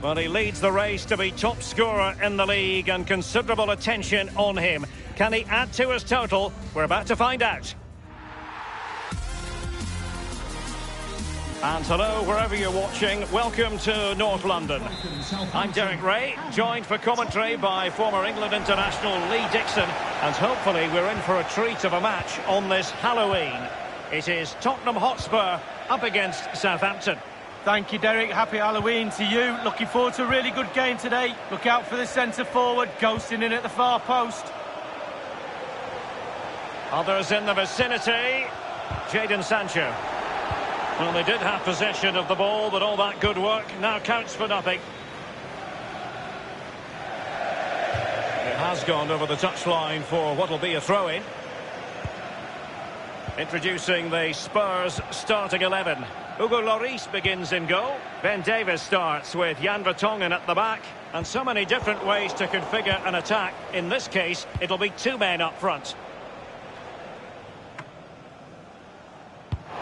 Well, he leads the race to be top scorer in the league and considerable attention on him. Can he add to his total? We're about to find out. And hello, wherever you're watching, welcome to North London. I'm Derek Ray, joined for commentary by former England international Lee Dixon, and hopefully we're in for a treat of a match on this Halloween. It is Tottenham Hotspur up against Southampton. Thank you, Derek. Happy Halloween to you. Looking forward to a really good game today. Look out for the centre-forward, ghosting in at the far post. Others in the vicinity. Jadon Sancho. Well, they did have possession of the ball, but all that good work now counts for nothing. It has gone over the touchline for what will be a throw-in. Introducing the Spurs starting 11. Hugo Lloris begins in goal. Ben Davies starts with Jan Vertonghen at the back. And so many different ways to configure an attack. In this case, it'll be two men up front.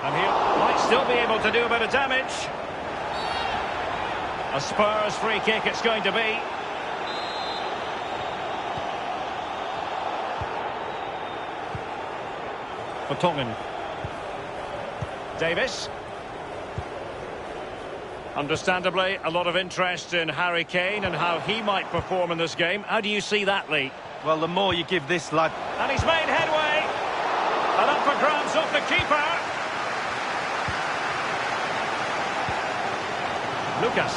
And he might still be able to do a bit of damage. A Spurs free kick it's going to be. Vertonghen. Davies. Understandably, a lot of interest in Harry Kane and how he might perform in this game. How do you see that, Lee? Well, the more you give this lad... And he's made headway. And up for grabs off the keeper. Lucas.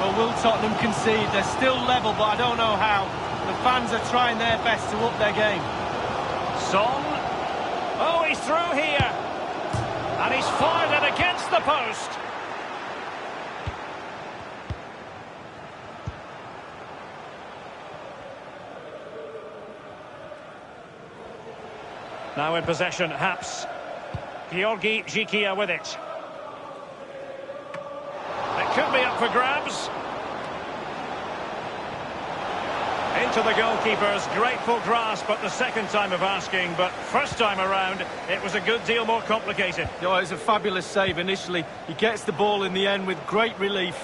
Well, will Tottenham concede? They're still level, but I don't know how. The fans are trying their best to up their game. Son. Oh, he's through here. And he's fired it against the post. Now in possession, Haps. Georgi Zhikia with it. It could be up for grabs. Into the goalkeeper's grateful grasp at the second time of asking, but first time around, it was a good deal more complicated. Oh, it was a fabulous save initially. He gets the ball in the end with great relief.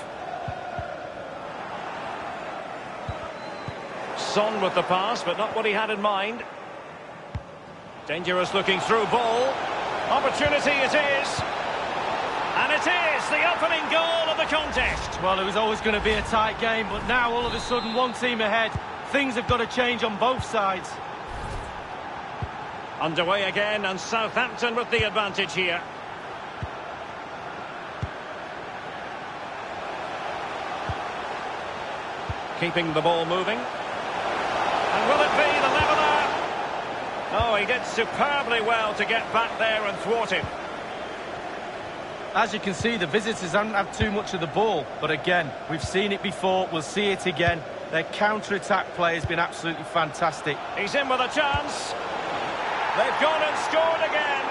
Son with the pass, but not what he had in mind. Dangerous looking through ball. Opportunity it is. And it is the opening goal of the contest. Well, it was always going to be a tight game, but now all of a sudden one team ahead. Things have got to change on both sides. Underway again, and Southampton with the advantage here. Keeping the ball moving. And will it be the leveller? Oh, he did superbly well to get back there and thwart him. As you can see, the visitors haven't had too much of the ball. But again, we've seen it before, we'll see it again. Their counter-attack play has been absolutely fantastic. He's in with a chance. They've gone and scored again.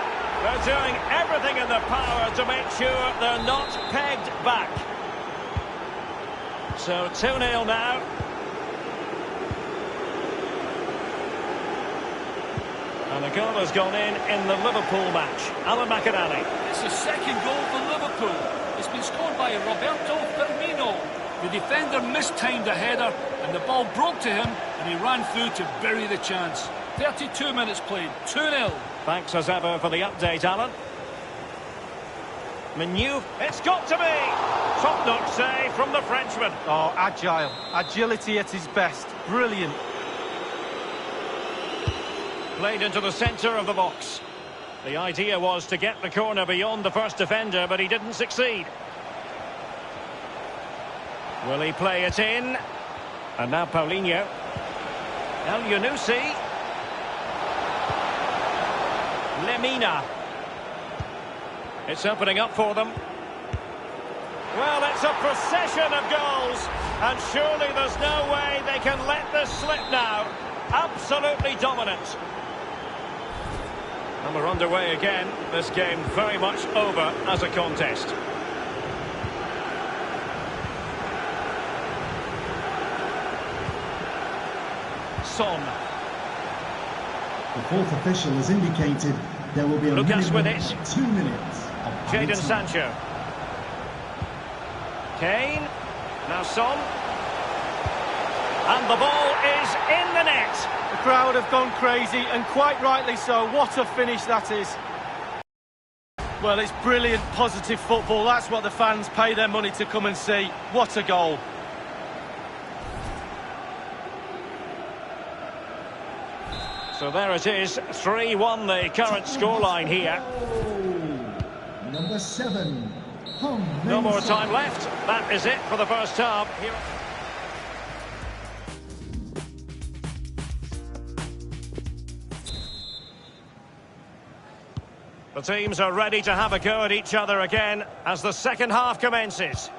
They're doing everything in their power to make sure they're not pegged back. So 2-0 now. And the goal has gone in the Liverpool match. Alan McInally. It's the second goal for Liverpool. It's been scored by Roberto Firmino. The defender mistimed the header and the ball broke to him and he ran through to bury the chance. 32 minutes played, 2-0. Thanks as ever for the update, Alan. Menu, it's got to be! Top-notch save from the Frenchman. Oh, agile. Agility at his best. Brilliant. Played into the centre of the box. The idea was to get the corner beyond the first defender, but he didn't succeed. Will he play it in? And now Paulinho. El Yunusi. Lemina. It's opening up for them. Well, it's a procession of goals, and surely there's no way they can let this slip now. Absolutely dominant. And we're underway again. This game very much over as a contest. Son. The fourth official has indicated there will be a Lucas with it. 2 minutes. Jadon Sancho. Kane. Now Son. And the ball is in the net. The crowd have gone crazy, and quite rightly so. What a finish that is. Well, it's brilliant, positive football. That's what the fans pay their money to come and see. What a goal. So there it is, 3-1 the current scoreline here. Number 7. No more time left. That is it for the first half. Here. The teams are ready to have a go at each other again as the second half commences.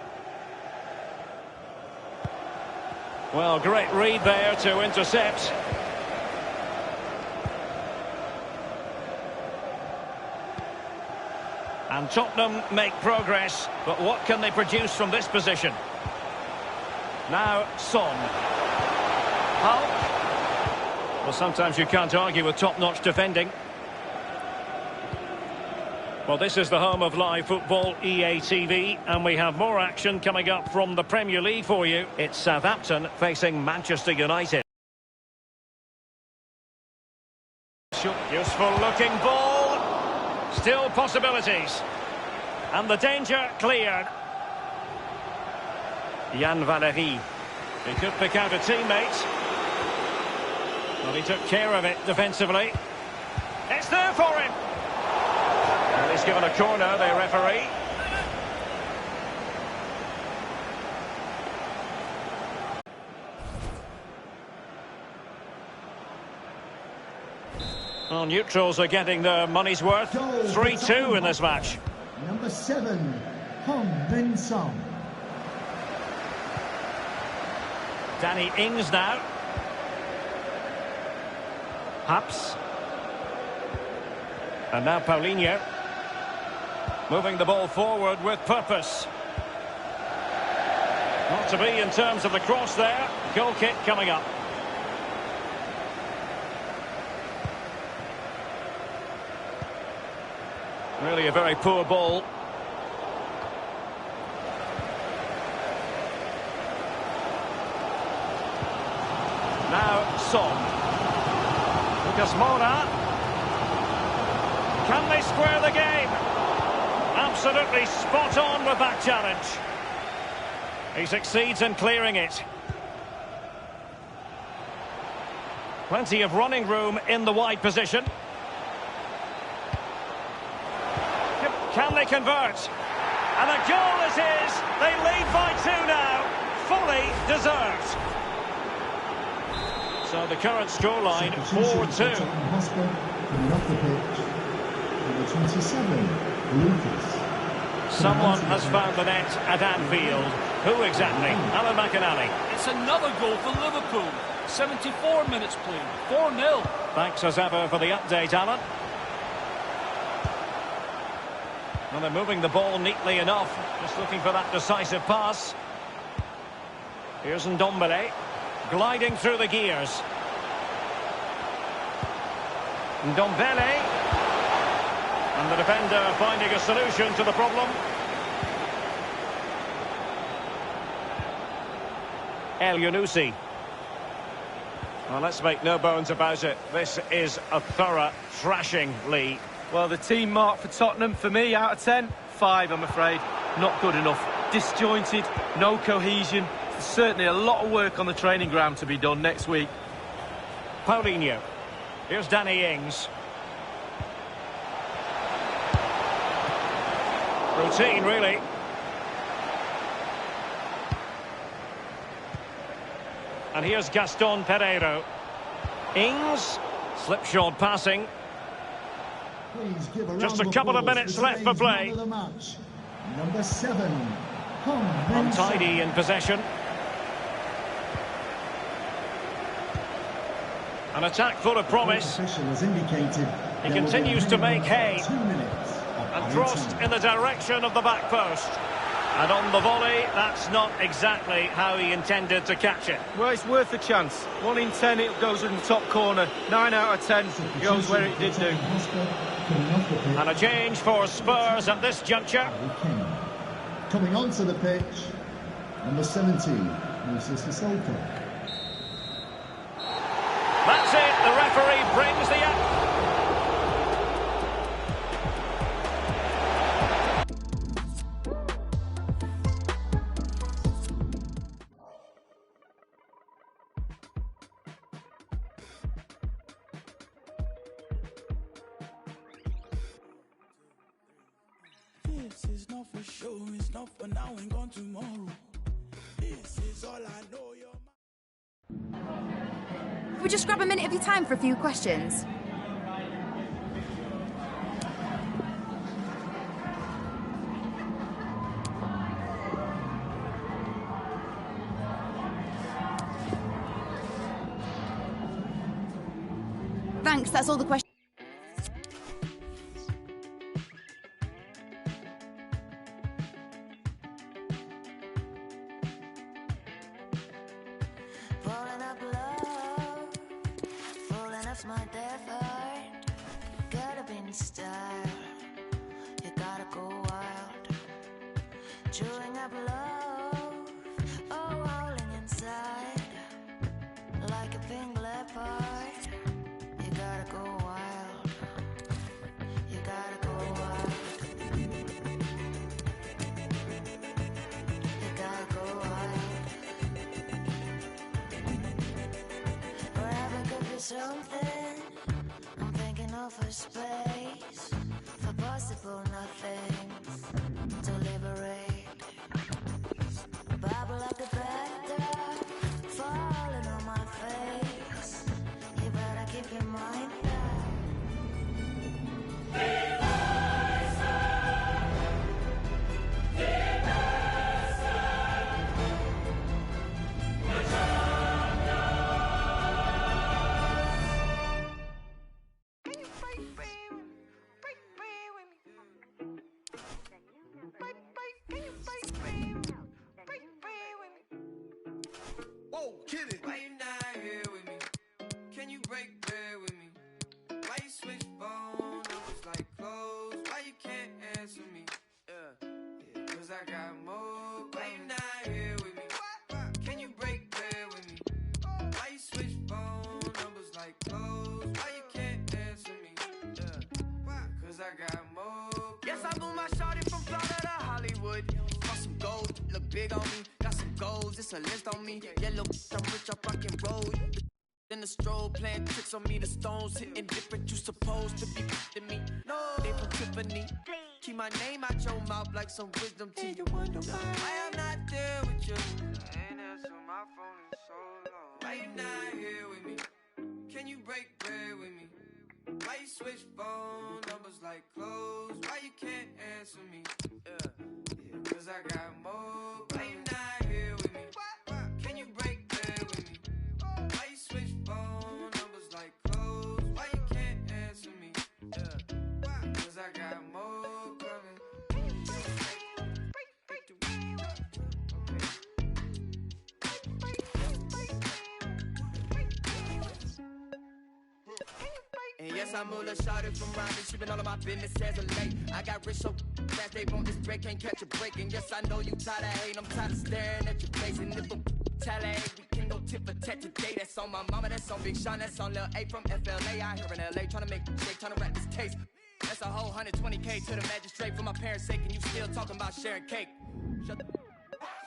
Well, great read there to intercept. And Tottenham make progress, but what can they produce from this position? Now, Son. Hulk. Well, sometimes you can't argue with top-notch defending. Well, this is the home of live football, EA TV, and we have more action coming up from the Premier League for you. It's Southampton facing Manchester United. Useful-looking ball. Still possibilities. And the danger cleared. Yann Valery. He could pick out a teammate. Well, he took care of it defensively. It's there for him. Well, he's given a corner, the referee. Well, neutrals are getting their money's worth. 3-2 in this match. Number 7, Heung-min Son. Danny Ings now. Haps. And now Paulinho. Moving the ball forward with purpose. Not to be in terms of the cross there. Goal kick coming up. Really a very poor ball. Now Son. Lucas Moura. Can they square the game? Absolutely spot on with that challenge. He succeeds in clearing it. Plenty of running room in the wide position. Can they convert? And the goal it is. They lead by 2 now. Fully deserved. So the current scoreline 4-2. Number 27, Lucas. Someone has found the net at Anfield. Who exactly? Alan McInally. It's another goal for Liverpool. 74 minutes played. 4-0. Thanks as ever for the update, Alan. Well, they're moving the ball neatly enough. Just looking for that decisive pass. Here's Ndombele. Gliding through the gears. Ndombele. And the defender finding a solution to the problem. El Yunusi. Well, let's make no bones about it. This is a thorough thrashing, Lee. Well, the team mark for Tottenham, for me, out of 10, 5, I'm afraid. Not good enough. Disjointed, no cohesion. There's certainly a lot of work on the training ground to be done next week. Paulinho. Here's Danny Ings. Routine, really. And here's Gaston Pereiro. Ings, slipshod passing. Please give a Just round a couple of applause minutes to left for today's man play. of the match, number 7, Untidy in possession. An attack full of promise. Official has indicated He there will be continues to minimum make hay. 2 minutes of And added crossed time. in the direction of the back post. And on the volley, that's not exactly how he intended to catch it. Well, it's worth a chance. 1 in 10 it goes in the top corner. 9 out of 10 goes where it did do. And a change for Spurs at this juncture. Coming onto the pitch, number 17, Moses Sissoko. That's it, the referee brings the action. This is not for sure, it's not for now and gone tomorrow. This is all I know. Can we just grab a minute of your time for a few questions? Thanks, that's all the questions. My death heart, gotta be in style. You gotta go wild, chewing up love, oh, howling inside, like a pink leopard. You gotta go wild, you gotta go wild, you gotta go wild. Forever could be something. For space, for possible nothings to liberate. Bubble up the backdrop, falling on my face. You better keep your mind down. Whoa, kid it. Why you not here with me? Can you break bread with me? Why you switch phone numbers like clothes? Why you can't answer me? Cause I got more. Why you not here with me? Can you break bread with me? Why you switch phone numbers like clothes? Why you can't answer me? Cause I got more. Yes, I blew my shawty from Florida to Hollywood. Got some gold, look big on me. Got some goals, it's a list on me. Yellow, I'm rich, I rock and roll. In the strobe, playing tricks on me. The stones hitting different, you supposed to be to me. No, they from Tiffany. Keep my name out your mouth like some wisdom teeth. You wonder why I'm not there with you. I ain't answer my phone in so long. Why you not here with me? Can you break bread with me? Why you switch phone numbers like clothes? Why you can't answer me? Cause I got more. Why you not here with me? Can you break bread with me? Why you switch phone numbers like clothes? Why you can't answer me? Cause I got more coming. And yes, I moved a shawty from Ryan. She been all of my business as of late. I got rich so fast they want this break, can't catch a break. And yes, I know you tired of hating. I'm tired of staring at your face. And if a tally, we can go tit for tat today. That's on my mama, that's on Big Sean, that's on Lil A from FLA. I here in LA trying to make a shake, trying to rap this taste. That's a whole 120K to the magistrate for my parents' sake. And you still talking about sharing cake. Shut the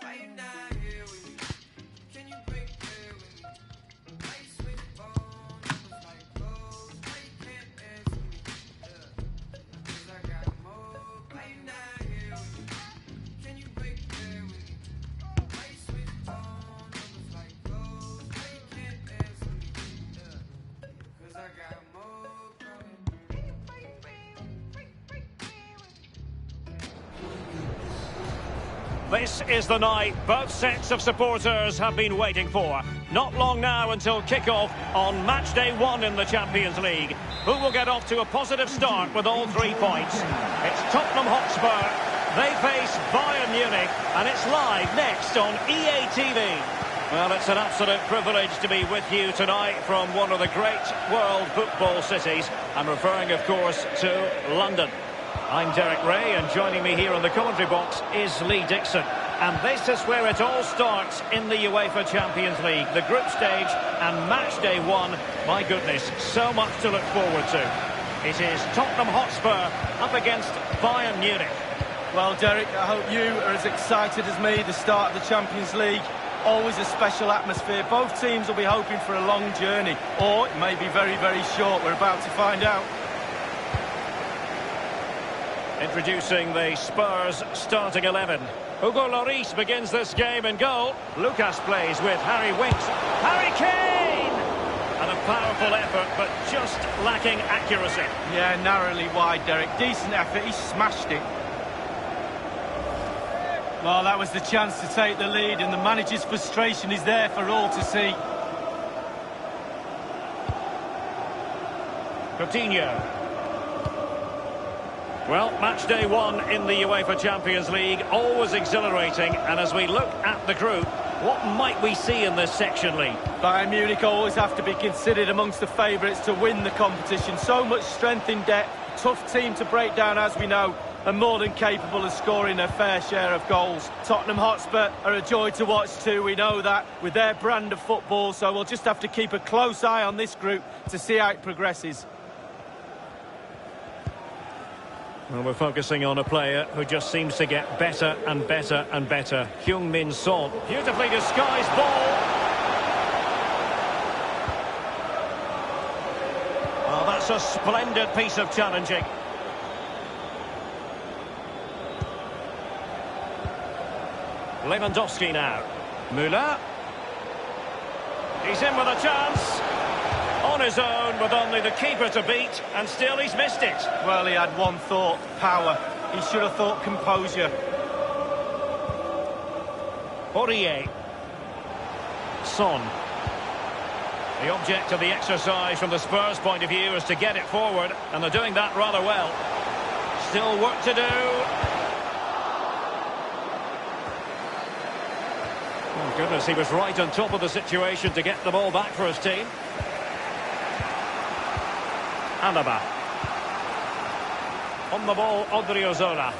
why you not here with me? Can you break bread with me? Why you switch phone numbers like clothes? Why you can't answer me? Cause I got more. Why you not here with me? This is the night both sets of supporters have been waiting for. Not long now until kick-off on match day 1 in the Champions League. Who will get off to a positive start with all 3 points? It's Tottenham Hotspur. They face Bayern Munich, and it's live next on EA TV. Well, it's an absolute privilege to be with you tonight from one of the great world football cities. I'm referring, of course, to London. I'm Derek Ray, and joining me here on the commentary box is Lee Dixon. And this is where it all starts in the UEFA Champions League. The group stage and match day 1. My goodness, so much to look forward to. It is Tottenham Hotspur up against Bayern Munich. Well, Derek, I hope you are as excited as me. The start of the Champions League, always a special atmosphere. Both teams will be hoping for a long journey, or it may be very, very short. We're about to find out. Introducing the Spurs starting 11. Hugo Lloris begins this game in goal. Lucas plays with Harry Winks. Harry Kane! And a powerful effort, but just lacking accuracy. Yeah, narrowly wide, Derek. Decent effort, he smashed it. Well, that was the chance to take the lead, and the manager's frustration is there for all to see. Coutinho. Well, match day 1 in the UEFA Champions League, always exhilarating. And as we look at the group, what might we see in this section, Lee? Bayern Munich always have to be considered amongst the favourites to win the competition. So much strength in depth, tough team to break down, as we know, and more than capable of scoring their fair share of goals. Tottenham Hotspur are a joy to watch too, we know that, with their brand of football. So we'll just have to keep a close eye on this group to see how it progresses. Well, we're focusing on a player who just seems to get better and better and better. Heung-min Son. Beautifully disguised ball. Oh, that's a splendid piece of challenging. Lewandowski now. Müller. He's in with a chance. On his own with only the keeper to beat, and still he's missed it. Well, he had one thought, power. He should have thought composure. Aurier. Son. The object of the exercise from the Spurs' point of view is to get it forward, and they're doing that rather well. Still work to do. Oh, goodness, he was right on top of the situation to get the ball back for his team. Alaba. On the ball, Odriozola.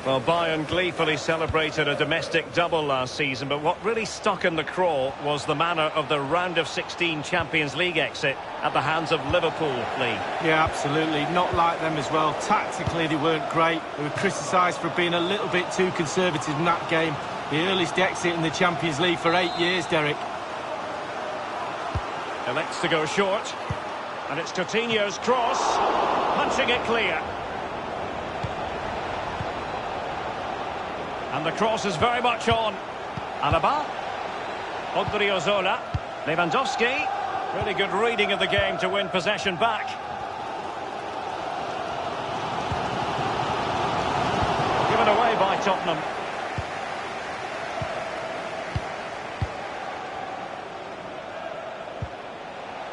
Well, Bayern gleefully celebrated a domestic double last season, but what really stuck in the craw was the manner of the round of 16 Champions League exit at the hands of Liverpool, Lee. Yeah, absolutely. Not like them as well. Tactically, they weren't great. They were criticised for being a little bit too conservative in that game. The earliest exit in the Champions League for 8 years, Derek. Elects to go short, and it's Coutinho's cross, punching it clear. And the cross is very much on. Alaba, Odriozola, Lewandowski. Really good reading of the game to win possession back. Given away by Tottenham.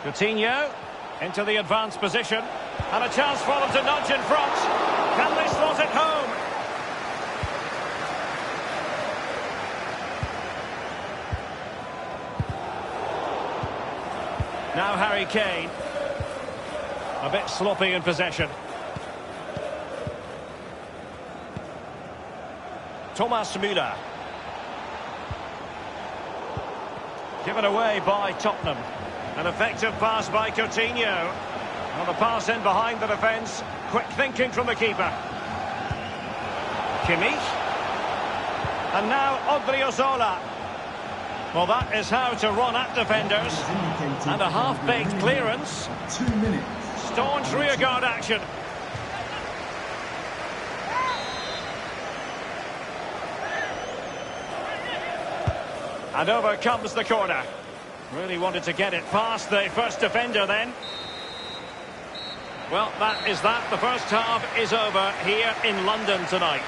Coutinho into the advanced position, and a chance for them to nudge in front. Can they slot it home? Now Harry Kane, a bit sloppy in possession. Thomas Müller, given away by Tottenham. An effective pass by Coutinho. Well, the pass in behind the defence. Quick thinking from the keeper. Kimmich. And now Odriozola. Well, that is how to run at defenders. And a half-baked clearance. 2 minutes. Staunch rearguard action. And over comes the corner. Really wanted to get it past the first defender then. Well, that is that. The first half is over here in London tonight.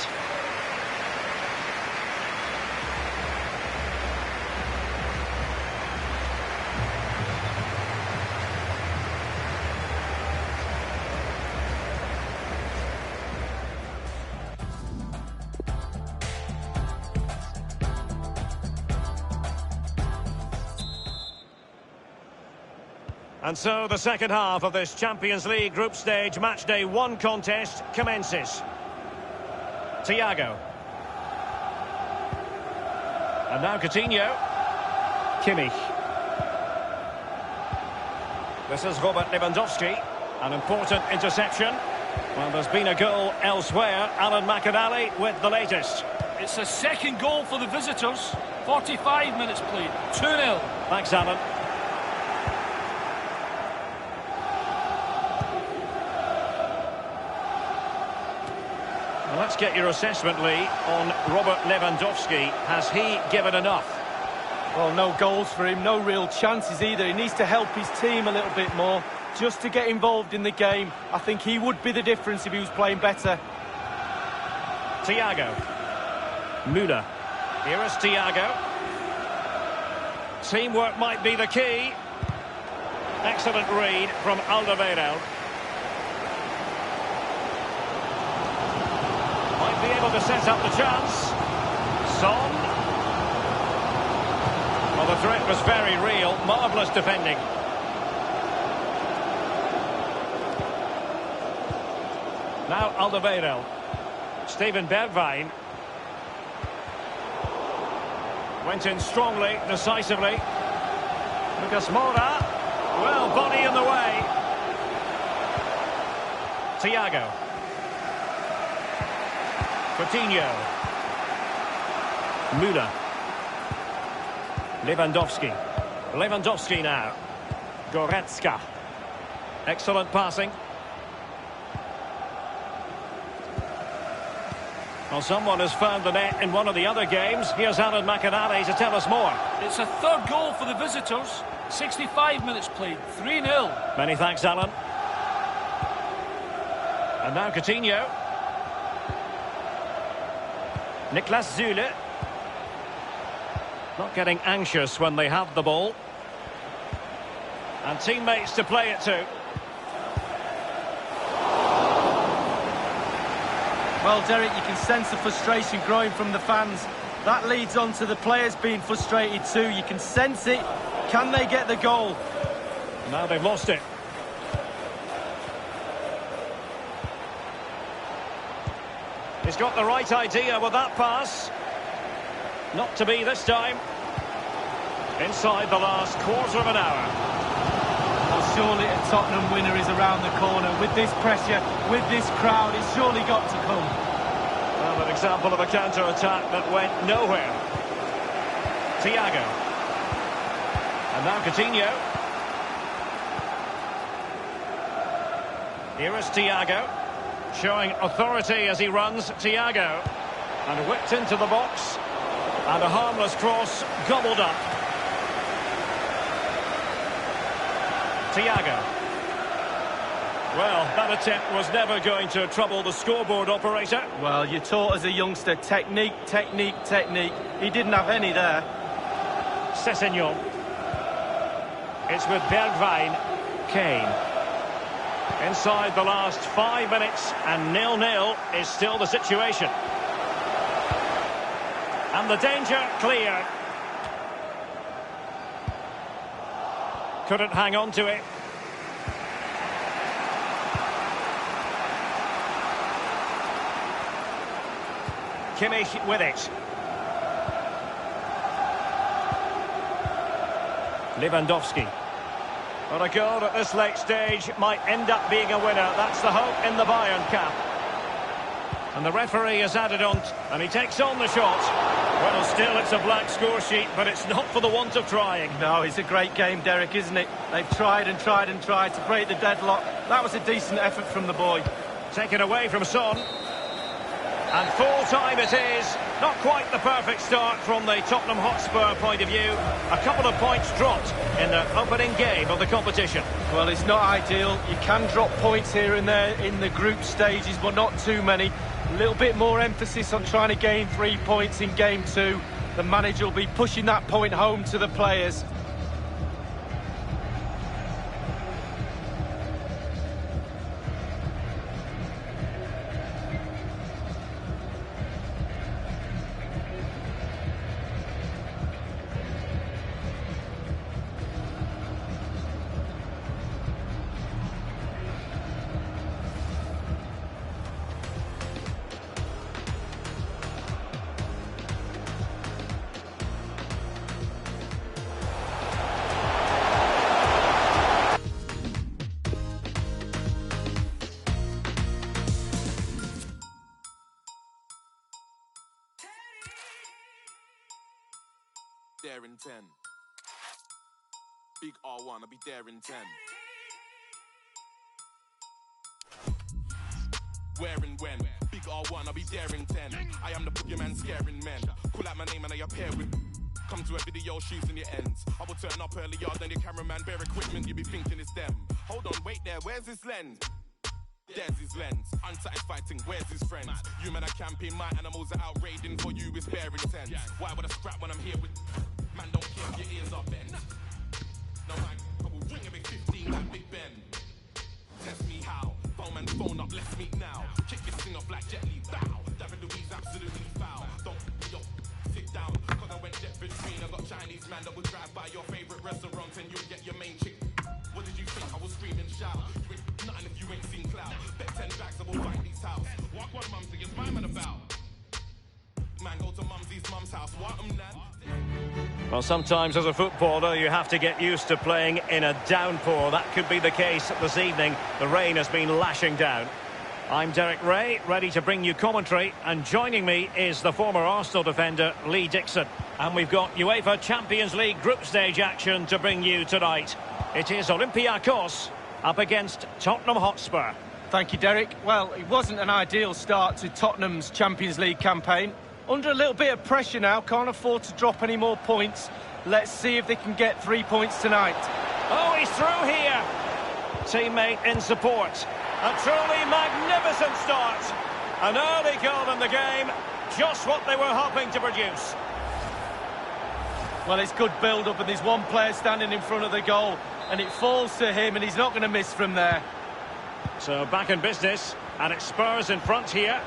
And so the second half of this Champions League group stage matchday 1 contest commences. Thiago. And now Coutinho. Kimmich. This is Robert Lewandowski. An important interception. Well, there's been a goal elsewhere. Alan McInally with the latest. It's a second goal for the visitors. 45 minutes played. 2-0. Thanks, Alan. Well, let's get your assessment, Lee, on Robert Lewandowski. Has he given enough? Well, no goals for him, no real chances either. He needs to help his team a little bit more, just to get involved in the game. I think he would be the difference if he was playing better. Thiago. Müller. Here is Thiago. Teamwork might be the key. Excellent read from Alderweireld. Might be able to set up the chance. Son. Well, the threat was very real. Marvellous defending. Now Alderweireld. Steven Bergwijn. Went in strongly, decisively. Lucas Moura. Well, body in the way. Thiago. Coutinho. Müller. Lewandowski. Lewandowski now. Goretzka. Excellent passing. Well, someone has found the net in one of the other games. Here's Alan McInally to tell us more. It's a third goal for the visitors. 65 minutes played. 3-0. Many thanks, Alan. And now Coutinho. Niklas Süle. Not getting anxious when they have the ball. And teammates to play it to. Well, Derek, you can sense the frustration growing from the fans. That leads on to the players being frustrated too. You can sense it. Can they get the goal? Now they've lost it. He's got the right idea with that pass. Not to be this time. Inside the last quarter of an hour. Well, surely a Tottenham winner is around the corner. With this pressure, with this crowd, it's surely got to come. Well, an example of a counter-attack that went nowhere. Thiago. And now Coutinho. Here is Thiago. Showing authority as he runs. Thiago. And whipped into the box. And a harmless cross gobbled up. Thiago. Well, that attempt was never going to trouble the scoreboard operator. Well, you're taught as a youngster, technique, technique, technique. He didn't have any there. Sessegnon. It's with Bergwijn. Kane. Inside the last 5 minutes, and 0-0 is still the situation. And the danger clear. Couldn't hang on to it. Kimmich with it. Lewandowski. Well, a goal at this late stage might end up being a winner. That's the hope in the Bayern camp. And the referee has added on, and he takes on the shot. Well, still, it's a blank score sheet, but it's not for the want of trying. No, it's a great game, Derek, isn't it? They've tried and tried and tried to break the deadlock. That was a decent effort from the boy. Taken away from Son. And full time it is. Not quite the perfect start from the Tottenham Hotspur point of view. A couple of points dropped in the opening game of the competition. Well, it's not ideal. You can drop points here and there in the group stages, but not too many. A little bit more emphasis on trying to gain 3 points in game 2. The manager will be pushing that point home to the players. there in 10. Big R1, I'll be there in 10. Where and when? Big R1, I'll be there in 10. I am the boogeyman scaring men. Call out my name and I appear with. Come to a video shooting your ends. I will turn up earlier than your cameraman. Bare equipment, you be thinking it's them. Hold on, wait there, where's his lens? There's his lens. Unsatisfied thing, where's his friends? You men are camping, my animals are out raiding. For you, it's bare intense. Why would I scrap when I'm here with. Man, don't care if your ears are bent. No, man, I will ring a big 15 like Big Ben. Test me how. Phone man, phone up, let's meet now. Kick this thing off like Jet Li, bow. David Louise, absolutely foul. Don't be up, sit down. Cause I went jet between. I got Chinese man that would drive by your favorite restaurant and you'll get your main chick. What did you think? I will scream and shout. You ain't nothing if you ain't seen cloud. Bet 10 bags, I will find these house. Walk one mumsy, it's my man about. Man, go to mumsy's mum's house. What nan? Well, sometimes as a footballer you have to get used to playing in a downpour. That could be the case this evening. The rain has been lashing down. I'm Derek Ray, ready to bring you commentary, and joining me is the former Arsenal defender Lee Dixon. And we've got UEFA Champions League group stage action to bring you tonight. It is Olympiacos up against Tottenham Hotspur. Thank you, Derek. Well, it wasn't an ideal start to Tottenham's Champions League campaign. Under a little bit of pressure now, can't afford to drop any more points. Let's see if they can get 3 points tonight. Oh, he's through here. Teammate in support. A truly magnificent start. An early goal in the game. Just what they were hoping to produce. Well, it's good build-up, and there's one player standing in front of the goal, and it falls to him, and he's not going to miss from there. So back in business, and it's Spurs in front here.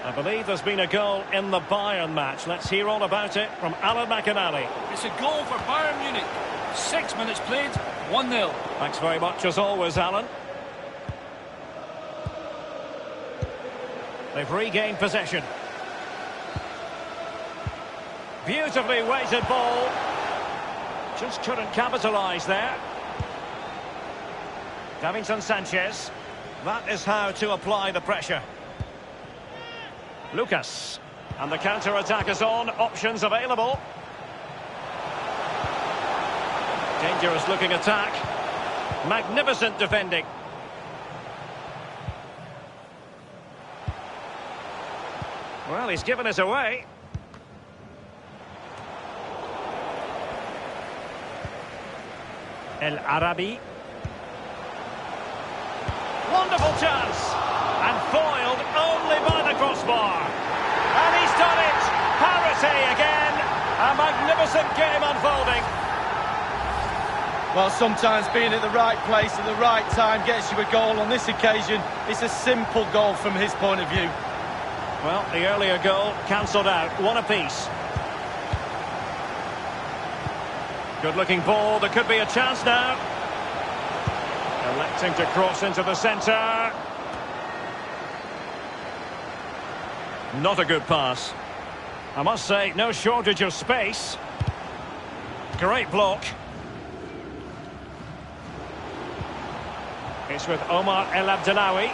I believe there's been a goal in the Bayern match. Let's hear all about it from Alan McInally. It's a goal for Bayern Munich. 6 minutes played, 1-0. Thanks very much as always, Alan. They've regained possession. Beautifully weighted ball. Just couldn't capitalise there. Davinson Sanchez. That is how to apply the pressure. Lucas. And the counter-attack is on. Options available. Dangerous looking attack. Magnificent defending. Well, he's given us away. El Arabi. Wonderful chance. And foiled only by the crossbar. And he's done it. Parity again. A magnificent game unfolding. Well, sometimes being at the right place at the right time gets you a goal. On this occasion, it's a simple goal from his point of view. Well, the earlier goal cancelled out. One apiece. Good-looking ball. There could be a chance now. Electing to cross into the centre. Not a good pass. I must say, no shortage of space. Great block. It's with Omar El Abdellaoui.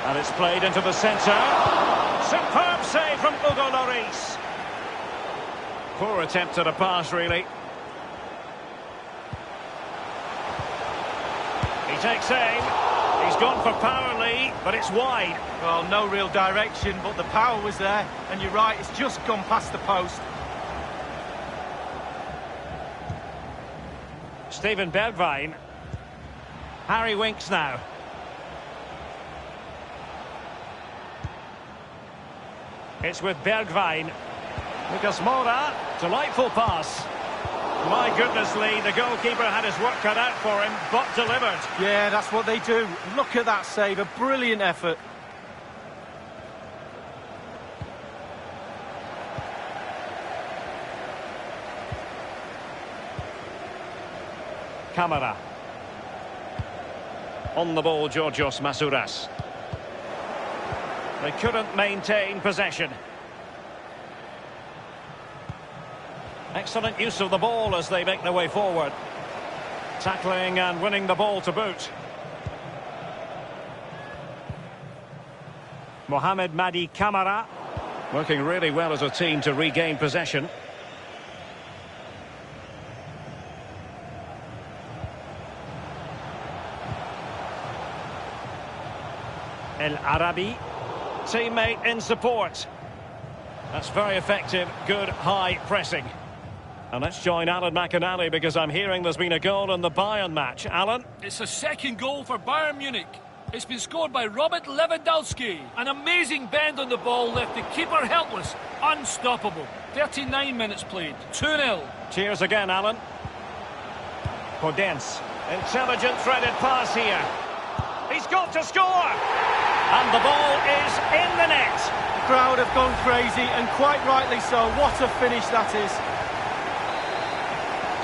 And it's played into the centre. Superb save from Hugo Lloris. Poor attempt at a pass, really. He takes aim. He's gone for power, Lee, but it's wide. Well, no real direction, but the power was there. And you're right, it's just gone past the post. Steven Bergwijn. Harry Winks now. It's with Bergwijn. Lucas Moura. Delightful pass. My goodness, Lee, the goalkeeper had his work cut out for him, but delivered. Yeah, that's what they do. Look at that save, a brilliant effort. Camara. On the ball, Georgios Masouras. They couldn't maintain possession. Excellent use of the ball as they make their way forward. Tackling and winning the ball to boot. Mohamed Madi Camara. Working really well as a team to regain possession. El Arabi. Teammate in support. That's very effective, good high pressing. And let's join Alan McInally because I'm hearing there's been a goal in the Bayern match. Alan? It's a second goal for Bayern Munich. It's been scored by Robert Lewandowski. An amazing bend on the ball left the keeper helpless, unstoppable. 39 minutes played, 2-0. Cheers again, Alan. Podence. Intelligent threaded pass here. He's got to score! And the ball is in the net. The crowd have gone crazy, and quite rightly so. What a finish that is.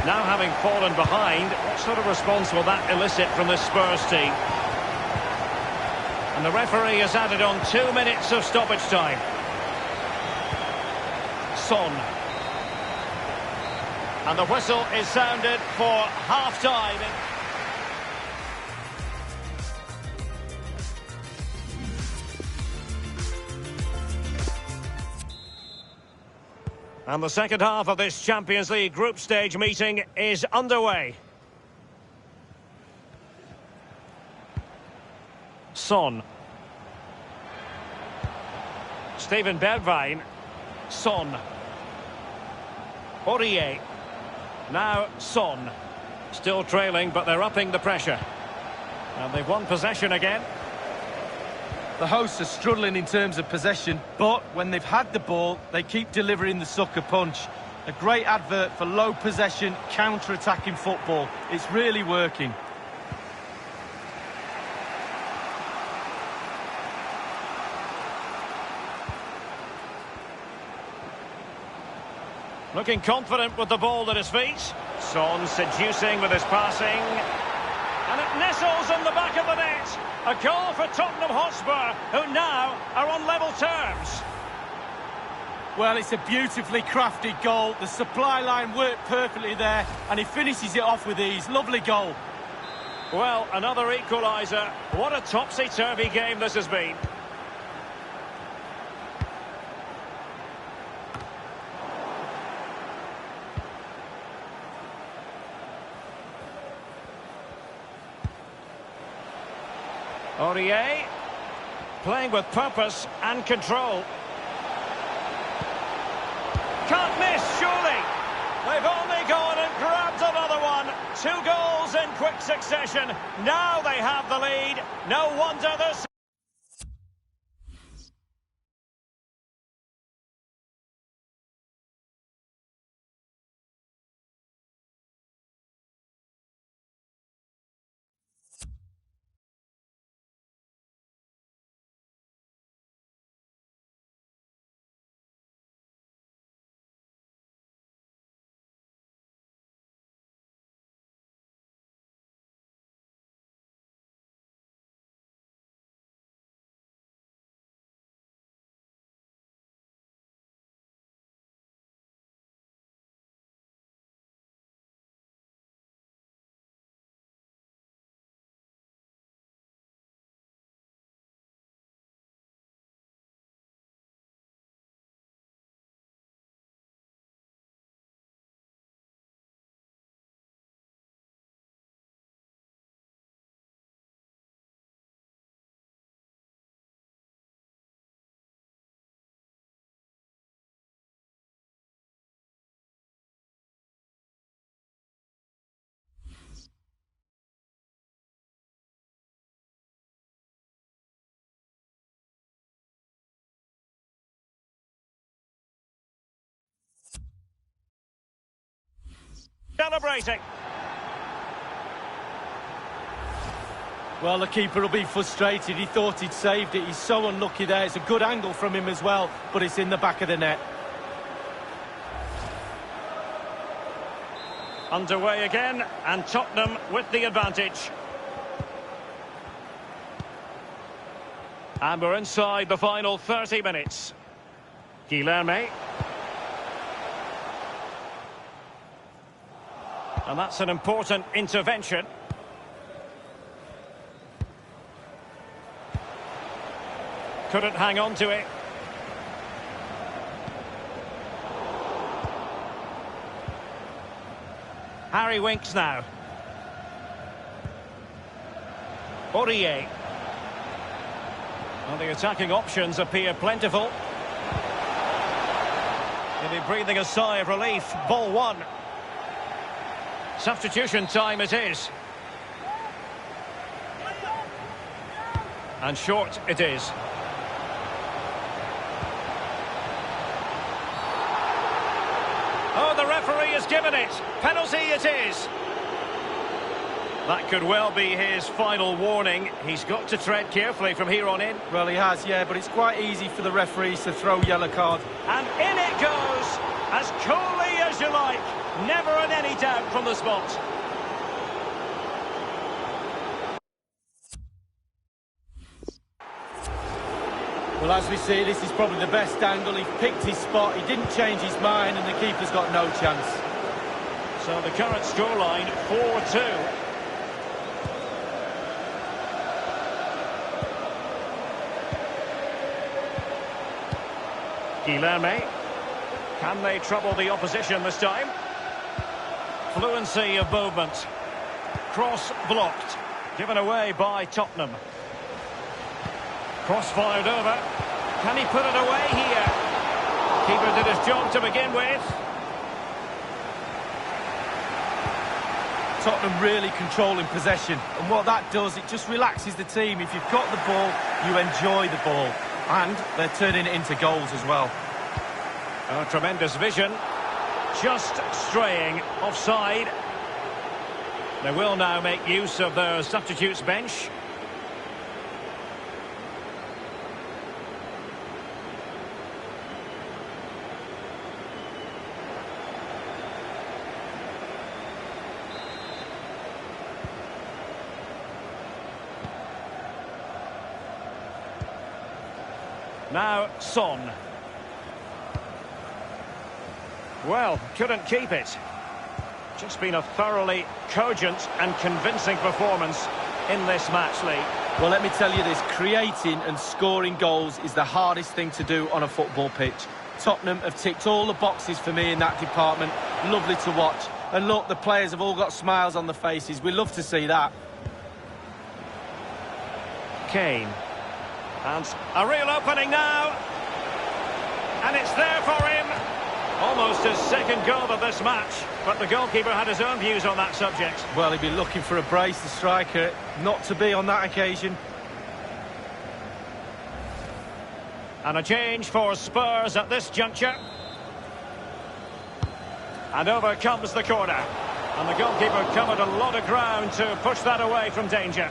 Now having fallen behind, what sort of response will that elicit from this Spurs team? And the referee has added on 2 minutes of stoppage time. Son. And the whistle is sounded for half-time. And the second half of this Champions League group stage meeting is underway. Son. Steven Bergwijn. Son. Aurier. Now Son. Still trailing, but they're upping the pressure. And they've won possession again. The hosts are struggling in terms of possession, but when they've had the ball, they keep delivering the sucker punch. A great advert for low possession, counter-attacking football. It's really working. Looking confident with the ball at his feet. Son seducing with his passing. And it nestles in the back of the net. A goal for Tottenham Hotspur, who now are on level terms. Well, it's a beautifully crafted goal. The supply line worked perfectly there, and he finishes it off with ease. Lovely goal. Well, another equaliser. What a topsy-turvy game this has been. Aurier, playing with purpose and control. Can't miss, surely. They've only gone and grabbed another one. 2 goals in quick succession. Now they have the lead. No wonder this... Celebrating. Well, the keeper will be frustrated. He thought he'd saved it. He's so unlucky there. It's a good angle from him as well, but it's in the back of the net. Underway again, and Tottenham with the advantage. And we're inside the final 30 minutes. Guilherme. And that's an important intervention. Couldn't hang on to it. Harry Winks now. Aurier. Well, the attacking options appear plentiful. He'll be breathing a sigh of relief. Ball one. Substitution time it is. And short it is. Oh, the referee has given it. Penalty it is. That could well be his final warning. He's got to tread carefully from here on in. Well, he has, yeah, but it's quite easy for the referees to throw yellow card. And in it goes, as coolly as you like. Never in any doubt from the spot. Well, as we see, this is probably the best angle. He picked his spot, he didn't change his mind, and the keeper's got no chance. So the current scoreline, 4-2. Guilherme. Can they trouble the opposition this time? Fluency of movement. Cross blocked. Given away by Tottenham. Cross fired over. Can he put it away here? Keeper did his job to begin with. Tottenham really controlling possession, and what that does, it just relaxes the team. If you've got the ball, you enjoy the ball, and they're turning it into goals as well. Oh, tremendous vision. Just straying offside. They will now make use of their substitutes bench. Now, Son. Well, couldn't keep it. Just been a thoroughly cogent and convincing performance in this match, Lee. Well, let me tell you this, creating and scoring goals is the hardest thing to do on a football pitch. Tottenham have ticked all the boxes for me in that department. Lovely to watch. And look, the players have all got smiles on their faces. We love to see that. Kane. And a real opening now. And it's there for him. Almost his second goal of this match. But the goalkeeper had his own views on that subject. Well, he'd be looking for a brace, the striker. Not to be on that occasion. And a change for Spurs at this juncture. And over comes the corner. And the goalkeeper covered a lot of ground to push that away from danger.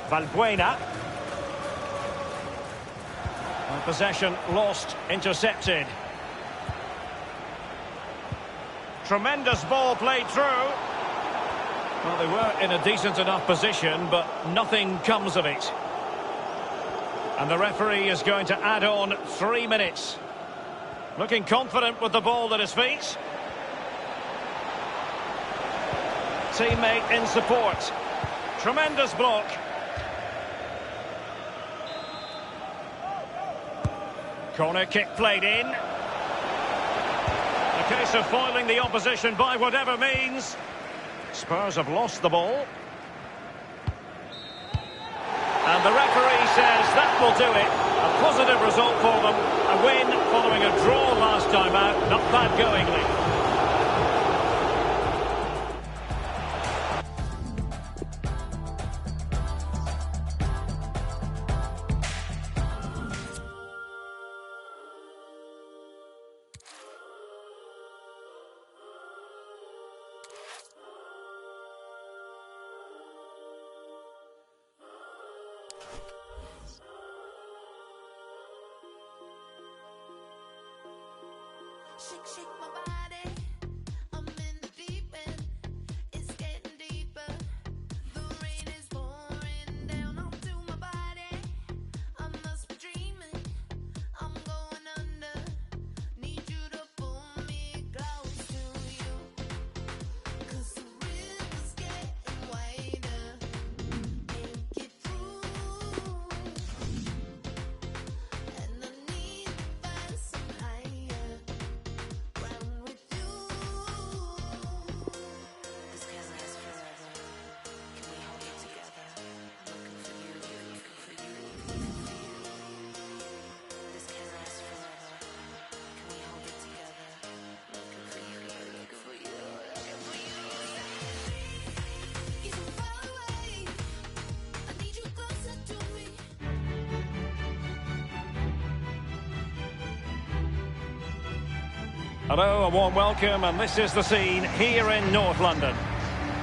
Valbuena. And possession lost, intercepted. Tremendous ball played through. Well, they were in a decent enough position, but nothing comes of it. And the referee is going to add on 3 minutes. Looking confident with the ball at his feet. Teammate in support. Tremendous block. Corner kick played in. A case of foiling the opposition by whatever means. Spurs have lost the ball. And the referee says that will do it. A positive result for them. A win following a draw last time out. Not bad going, Lee. Shake, shake my body. I'm in the deep end. It's getting deeper. The rain is pouring down onto my body. I must be dreaming. I'm going under. Need you to pull me close to you. 'Cause the river's getting wider. Can't get through. And I need to find some higher ground with Hello, a warm welcome, and this is the scene here in North London.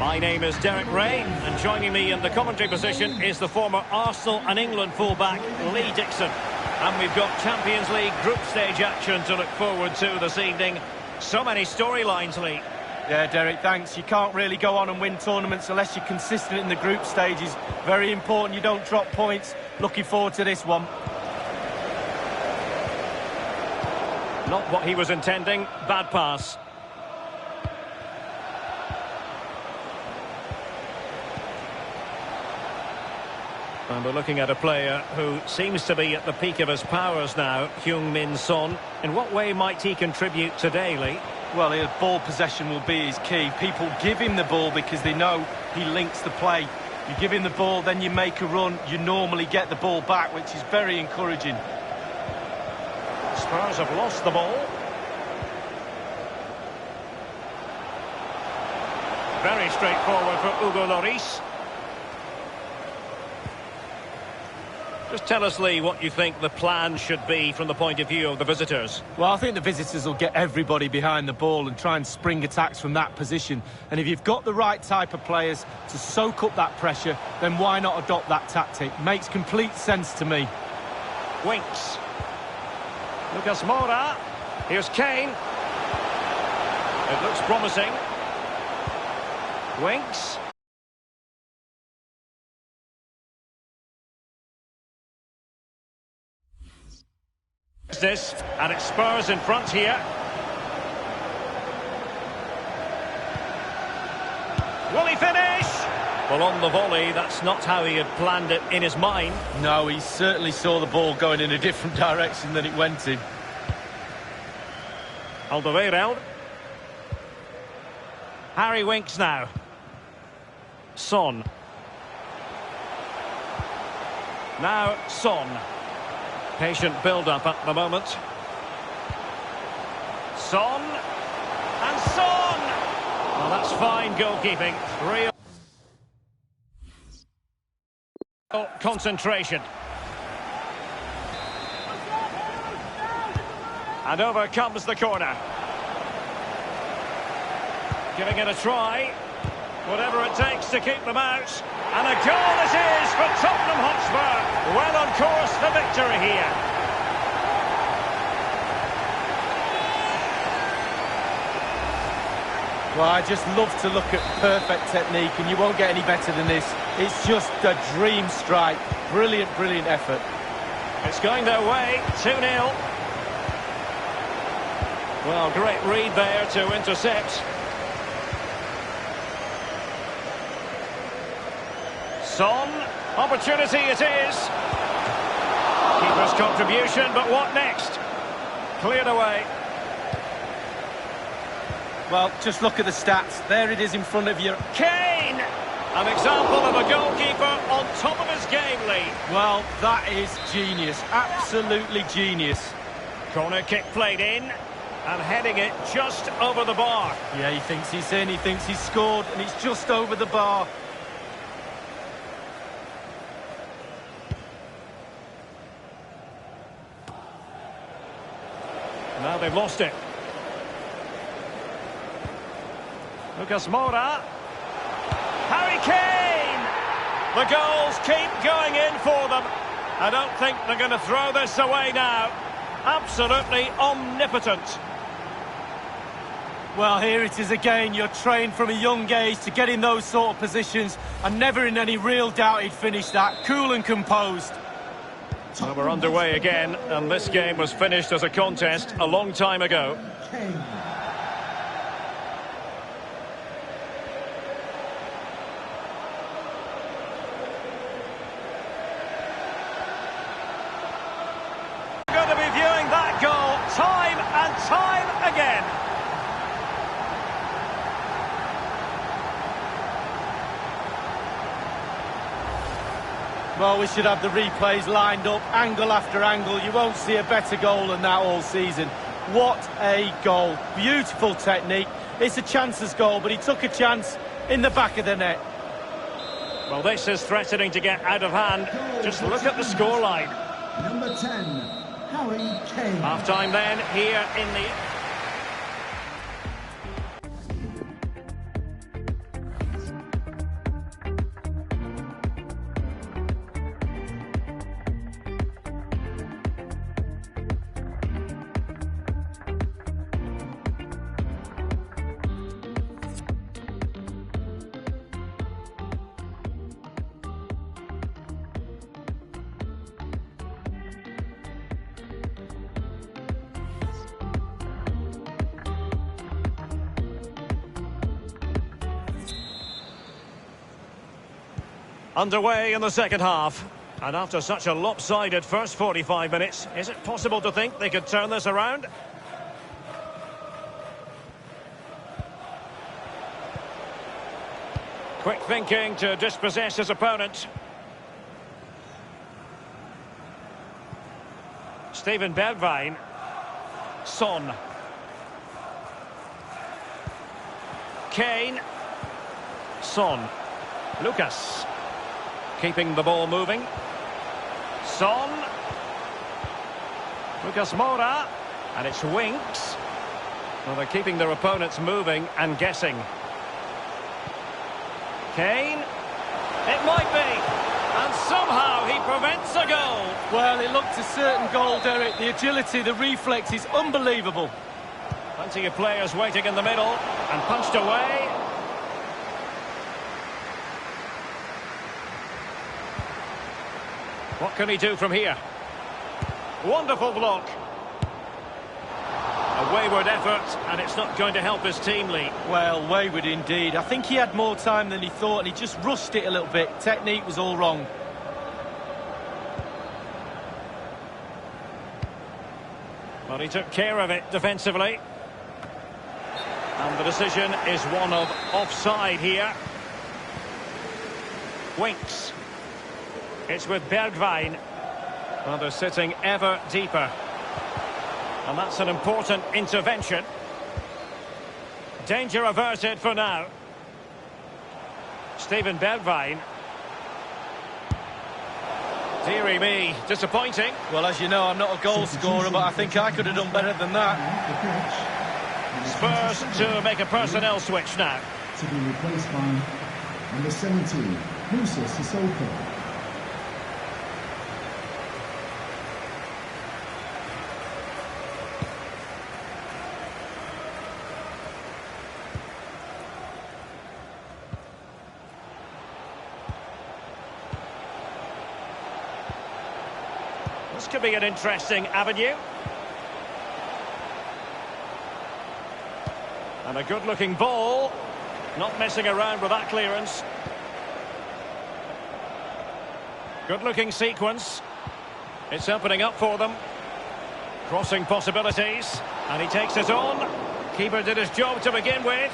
My name is Derek Ray, and joining me in the commentary position is the former Arsenal and England fullback, Lee Dixon. And we've got Champions League group stage action to look forward to this evening. So many storylines, Lee. Yeah, Derek, thanks. You can't really go on and win tournaments unless you're consistent in the group stages. Very important you don't drop points. Looking forward to this one. Not what he was intending. Bad pass. And we're looking at a player who seems to be at the peak of his powers now, Heung-min Son. In what way might he contribute today, Lee? Well, his ball possession will be his key. People give him the ball because they know he links the play. You give him the ball, then you make a run, you normally get the ball back, which is very encouraging. Spurs have lost the ball. Very straightforward for Hugo Lloris. Just tell us, Lee, what you think the plan should be from the point of view of the visitors. Well, I think the visitors will get everybody behind the ball and try and spring attacks from that position. And if you've got the right type of players to soak up that pressure, then why not adopt that tactic? Makes complete sense to me. Winks. Lucas Moura. Here's Kane. It looks promising. Winks. This, and it's Spurs in front here. Will he finish? Well, on the volley, that's not how he had planned it in his mind. No, he certainly saw the ball going in a different direction than it went in. Alderweireld. Harry Winks now. Son. Now Son. Patient build-up at the moment. Son. And Son! Well, that's fine goalkeeping. Real concentration. And over comes the corner. Giving it a try. Whatever it takes to keep them out. And a goal it is for Tottenham Hotspur. Well on course for victory here. Well, I just love to look at perfect technique, and you won't get any better than this. It's just a dream strike. Brilliant, brilliant effort. It's going their way, 2-0. Well, great read there to intercept. Son, opportunity it is. Keeper's contribution, but what next? Cleared away. Well, just look at the stats. There it is in front of you. Kane! An example of a goalkeeper on top of his game, Lee. Well, that is genius. Absolutely genius. Corner kick played in, and heading it just over the bar. Yeah, he thinks he's in, he thinks he's scored, and it's just over the bar. Now they've lost it. Lucas Moura. Harry Kane! The goals keep going in for them. I don't think they're going to throw this away now. Absolutely omnipotent. Well, here it is again. You're trained from a young age to get in those sort of positions, and never in any real doubt he'd finish that. Cool and composed. Well, we're underway again, and this game was finished as a contest a long time ago. Kane. Going to be viewing that goal time and time again. Well, we should have the replays lined up, angle after angle. You won't see a better goal than that all season. What a goal. Beautiful technique. It's a chances goal, but he took a chance in the back of the net. Well, this is threatening to get out of hand. Just look at the scoreline. Number 10, Harry Kane. Half-time then, here in the... Underway in the second half. And after such a lopsided first 45 minutes, is it possible to think they could turn this around? Quick thinking to dispossess his opponent. Steven Bergwijn. Son. Kane. Son. Lucas. Keeping the ball moving. Son. Lucas Moura. And it's Winks. Well, they're keeping their opponents moving and guessing. Kane. It might be. And somehow he prevents a goal. Well, it looked a certain goal, Derek. The agility, the reflex is unbelievable. Plenty of players waiting in the middle and punched away. What can he do from here? Wonderful block. A wayward effort, and it's not going to help his team, Lee. Well, wayward indeed. I think he had more time than he thought, and he just rushed it a little bit. Technique was all wrong. Well, he took care of it defensively. And the decision is one of offside here. Winks. It's with Bergwijn. Well, they're sitting ever deeper. And that's an important intervention. Danger averted for now. Steven Bergwijn. Deary me, disappointing. Well, as you know, I'm not a goal scorer, but I think I could have done better than that. Spurs to make a personnel switch now. To be replaced by number 17, Musa Sissoko. This could be an interesting avenue. And a good-looking ball. Not messing around with that clearance. Good-looking sequence. It's opening up for them. Crossing possibilities. And he takes it on. Keeper did his job to begin with.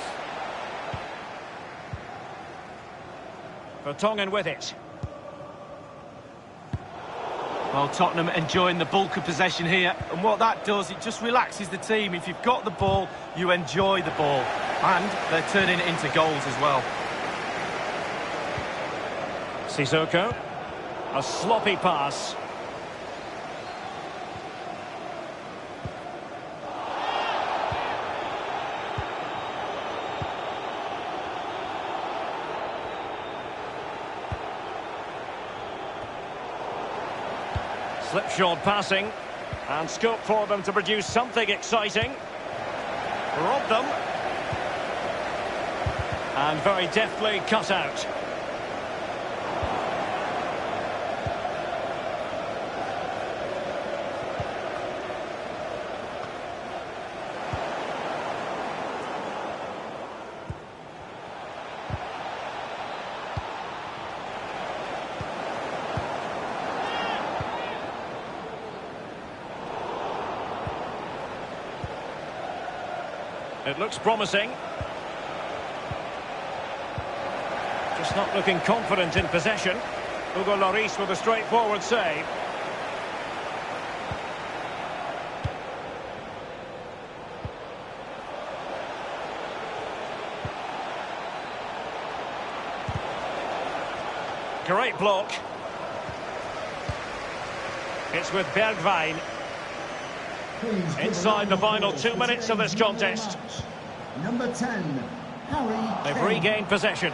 Vertonghen with it. Well, Tottenham enjoying the bulk of possession here. And what that does, it just relaxes the team. If you've got the ball, you enjoy the ball. And they're turning it into goals as well. Sissoko. A sloppy pass. Slipshod passing, and scope for them to produce something exciting. Robbed them. And very deftly cut out. It looks promising. Just not looking confident in possession. Hugo Lloris with a straightforward save. Great block. It's with Bergwijn. Inside the final 2 minutes of this contest. Number 10, Harry They've Kane. regained possession.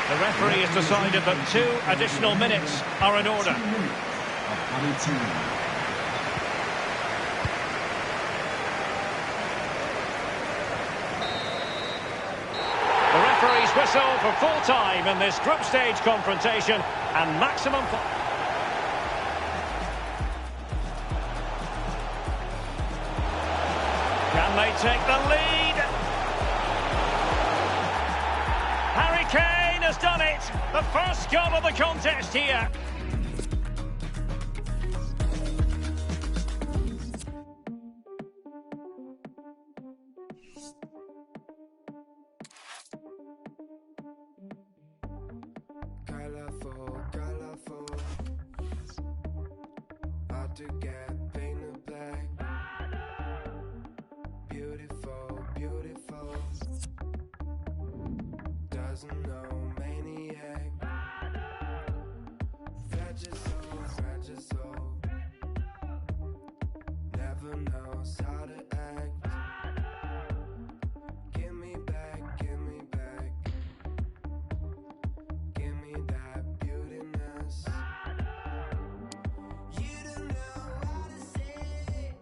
The referee has decided that 2 additional minutes are in order. 2 minutes of Harry Kane. The referee's whistle for full time in this group stage confrontation and maximum. Can they take the lead? Kane has done it. The first goal of the contest here. Colorful, colorful. Hard to get painted black. Beautiful, beautiful. Doesn't know maniac. Fragile soul. Never knows how to act. Give me back, give me back. Give me that beautiness. You don't know how to say.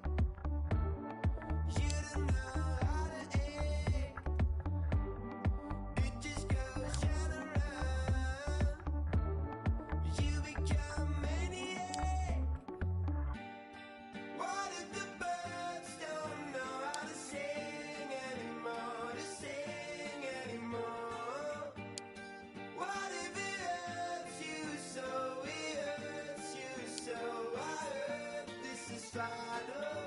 You don't know how to act. It just goes shut around. You become maniac. What if the birds don't know how to sing anymore? To sing anymore. What if it hurts you so? It hurts you so. I heard this is final.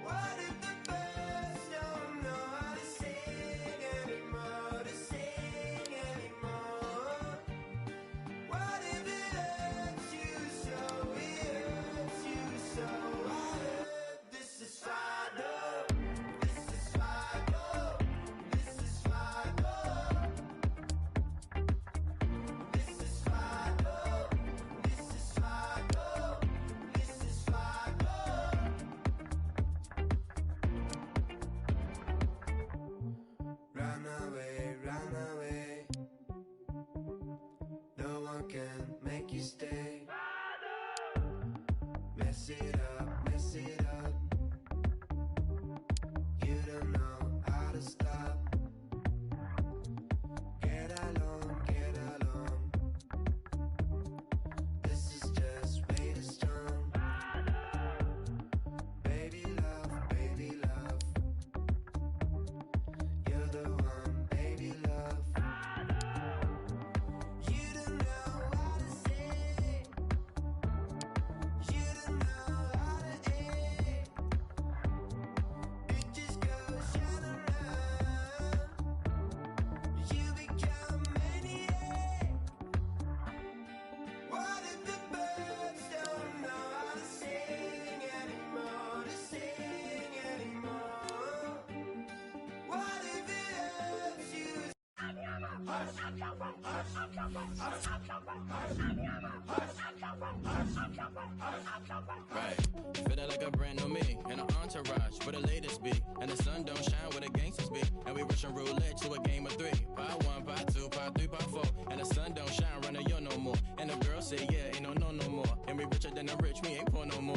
What if the birds don't know how to sing anymore? To sing anymore. What if it hurts you so? It hurts you so. I heard this is final. This is final. This is final. This is final. This is final. This is final. Run away, run away. No one can make you stay. Mess it up, mess it up. You don't know how to stop. Get along, get along. This is just way too strong. Baby love, you're the one, baby love. You don't know how to say. You don't know how to act. It just goes shut around. You become maniac. What if the birds don't know how to sing anymore? To sing anymore. What if it hurts you? Right. Feeling like a brand new me and an entourage where the latest be. And the sun don't shine where the gangsters be. And we rushing roulette to a game of three. Pot one, pot two, pot three, pot four. And the sun don't shine running yo no more. And the girl say, yeah, ain't no more. And we richer than the rich, we ain't poor no more.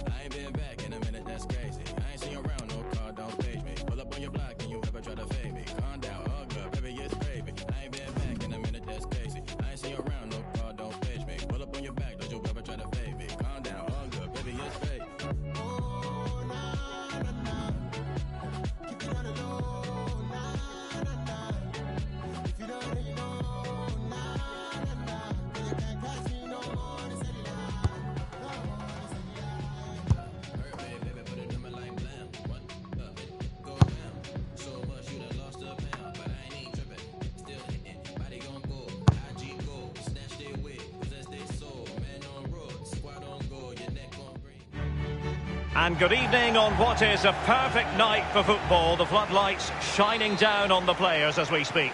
I ain't been back in a minute, that's crazy. I ain't seen you around, no car, don't page me. Pull up on your block and you ever try to fade me. Calm down, all good, baby, it's gravy. I ain't been back in a minute, that's crazy. I ain't seen you around, no car, don't page me. Pull up on your back, don't you ever try to fade me. Calm down, all good, baby, it's gravy. And good evening on what is a perfect night for football. The floodlights shining down on the players as we speak.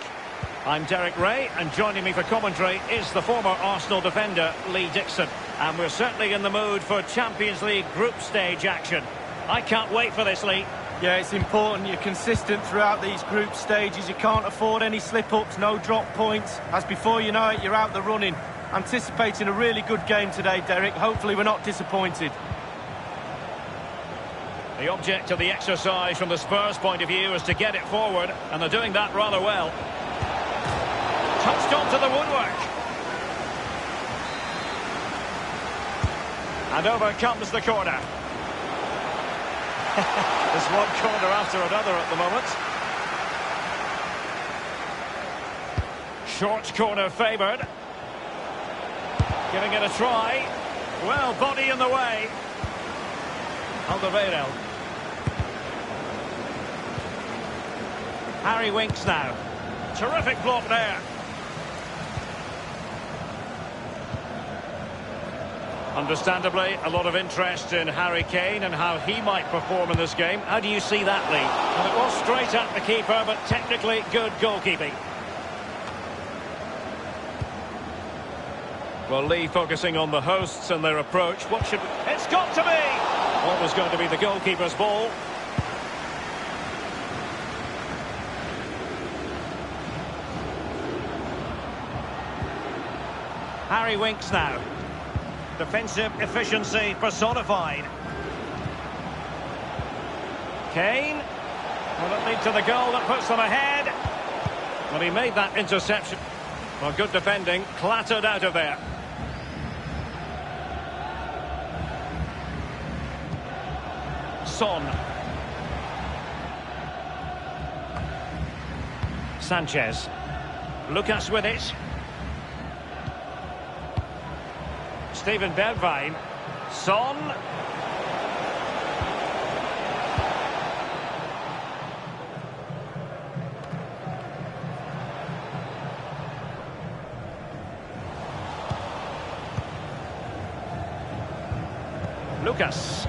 I'm Derek Ray, and joining me for commentary is the former Arsenal defender, Lee Dixon. And we're certainly in the mood for Champions League group stage action. I can't wait for this, Lee. Yeah, it's important you're consistent throughout these group stages. You can't afford any slip-ups, no drop points. As before you know it, you're out the running. Anticipating a really good game today, Derek. Hopefully we're not disappointed. The object of the exercise from the Spurs' point of view is to get it forward, and they're doing that rather well. Touched onto the woodwork. And over comes the corner. There's one corner after another at the moment. Short corner favoured. Giving it a try. Well, body in the way. Alderweireld. Harry Winks now. Terrific block there. Understandably, a lot of interest in Harry Kane and how he might perform in this game. How do you see that, Lee? Well, it was straight at the keeper, but technically good goalkeeping. Well, Lee focusing on the hosts and their approach. What should... It's got to be! What was going to be the goalkeeper's ball? Harry Winks now. Defensive efficiency personified. Kane. Will it lead to the goal that puts them ahead? Well, he made that interception. Well, good defending. Clattered out of there. Son. Sanchez. Lucas with it. Steven Bergwijn. Son. Lucas.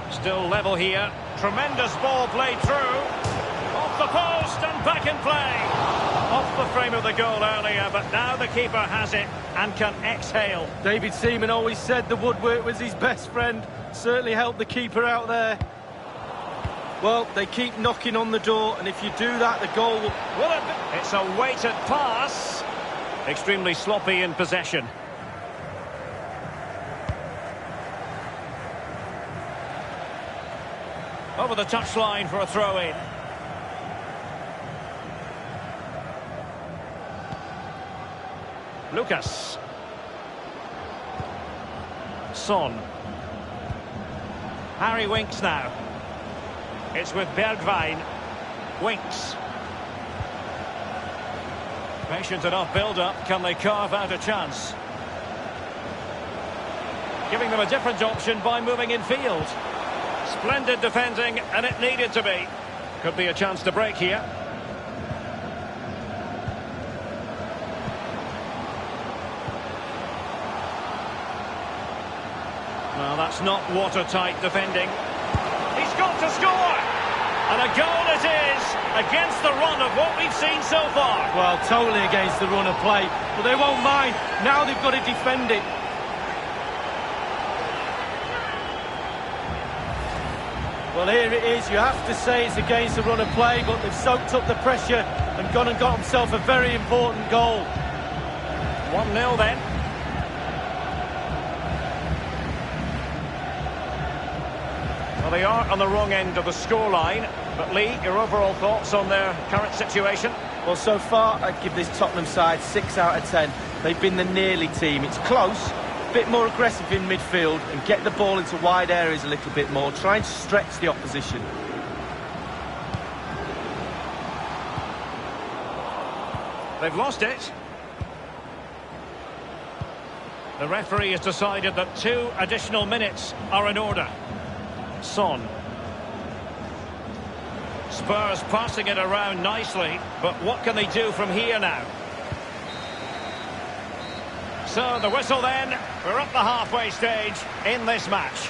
Still level here. Tremendous ball played through. Off the post and back in play. Off the frame of the goal earlier, but now the keeper has it and can exhale. David Seaman always said the woodwork was his best friend. Certainly helped the keeper out there. Well, they keep knocking on the door, and if you do that, the goal will... It's a weighted pass. Extremely sloppy in possession. Over the touchline for a throw-in. Lucas. Son. Harry Winks now. It's with Bergwijn. Winks. Patient enough build-up. Can they carve out a chance? Giving them a different option by moving in field. Splendid defending, and it needed to be. Could be a chance to break here. Well, that's not watertight defending. He's got to score! And a goal it is, against the run of what we've seen so far. Well, totally against the run of play, but they won't mind. Now they've got to defend it. Well, here it is. You have to say it's against the run of play, but they've soaked up the pressure and gone and got themselves a very important goal. 1-0 then. Well, they are on the wrong end of the scoreline. But Lee, your overall thoughts on their current situation? Well, so far, I'd give this Tottenham side 6 out of 10. They've been the nearly team. It's close. Bit more aggressive in midfield and get the ball into wide areas a little bit more. Try and stretch the opposition. They've lost it. The referee has decided that 2 additional minutes are in order. Son. Spurs passing it around nicely, but what can they do from here now? So the whistle then, we're up the halfway stage in this match.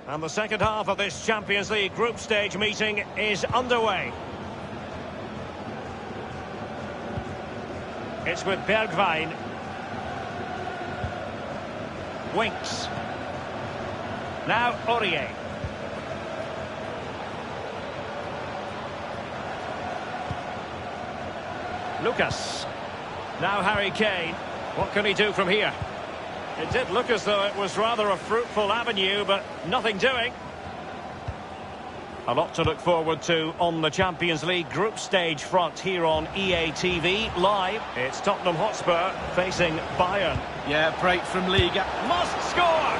And the second half of this Champions League group stage meeting is underway. It's with Bergwijn. Winks. Now Aurier. Lucas. Now Harry Kane. What can he do from here? It did look as though it was rather a fruitful avenue, but nothing doing. A lot to look forward to on the Champions League group stage front here on EA TV Live. It's Tottenham Hotspur facing Bayern. Yeah, break from Liga. Must score!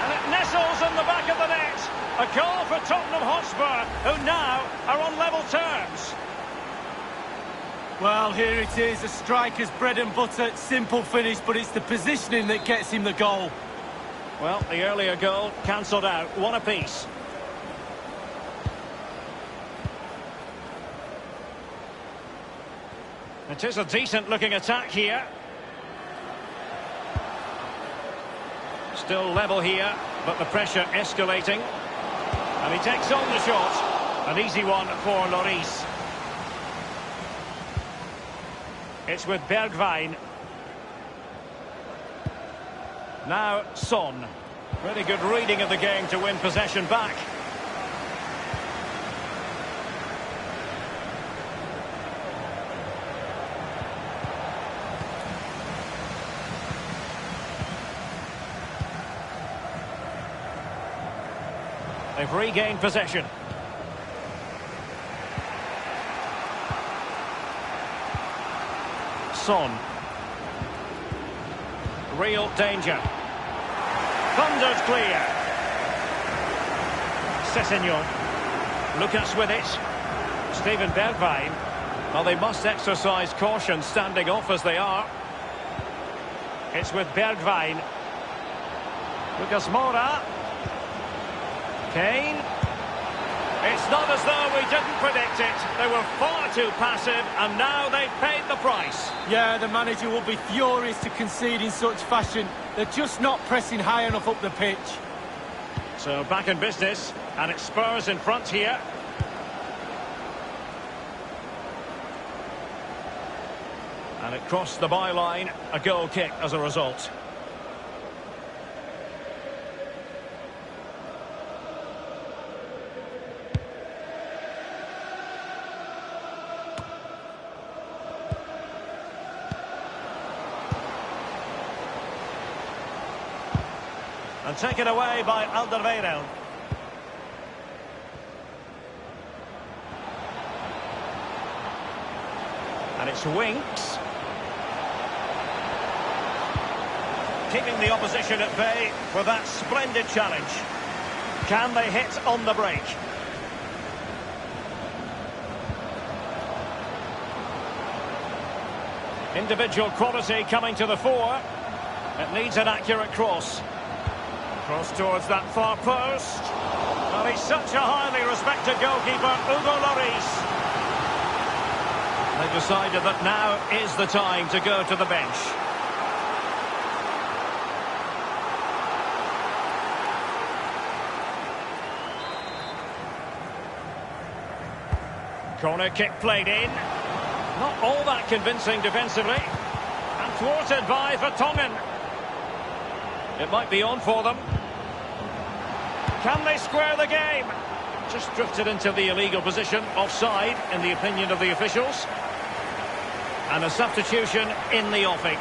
And nestles in the back of the net. A goal for Tottenham Hotspur, who now are on level terms. Well, here it is, a striker's bread and butter, simple finish, but it's the positioning that gets him the goal. Well, the earlier goal cancelled out, one apiece. It is a decent-looking attack here. Still level here, but the pressure escalating. And he takes on the shot. An easy one for Lloris. It's with Bergwijn. Now Son. Really good reading of the game to win possession back. They've regained possession. Son. Real danger. Thundered clear. Sessegnon. Lucas with it. Steven Bergwijn. Well, they must exercise caution standing off as they are. It's with Bergwijn. Lucas Moura. Kane. It's not as though we didn't predict it. They were far too passive, and now they've paid the price. Yeah, the manager will be furious to concede in such fashion. They're just not pressing high enough up the pitch. So back in business, and it's Spurs in front here. And it crossed the byline, a goal kick as a result. And taken away by Alderweireld. And it's Winks. Keeping the opposition at bay for that splendid challenge. Can they hit on the break? Individual quality coming to the fore. It needs an accurate cross. Cross towards that far post. Well, he's such a highly respected goalkeeper, Hugo Lloris. They've decided that now is the time to go to the bench. Corner kick played in. Not all that convincing defensively. And thwarted by Vertonghen. It might be on for them. Can they square the game? Just drifted into the illegal position, offside, in the opinion of the officials. And a substitution in the offing.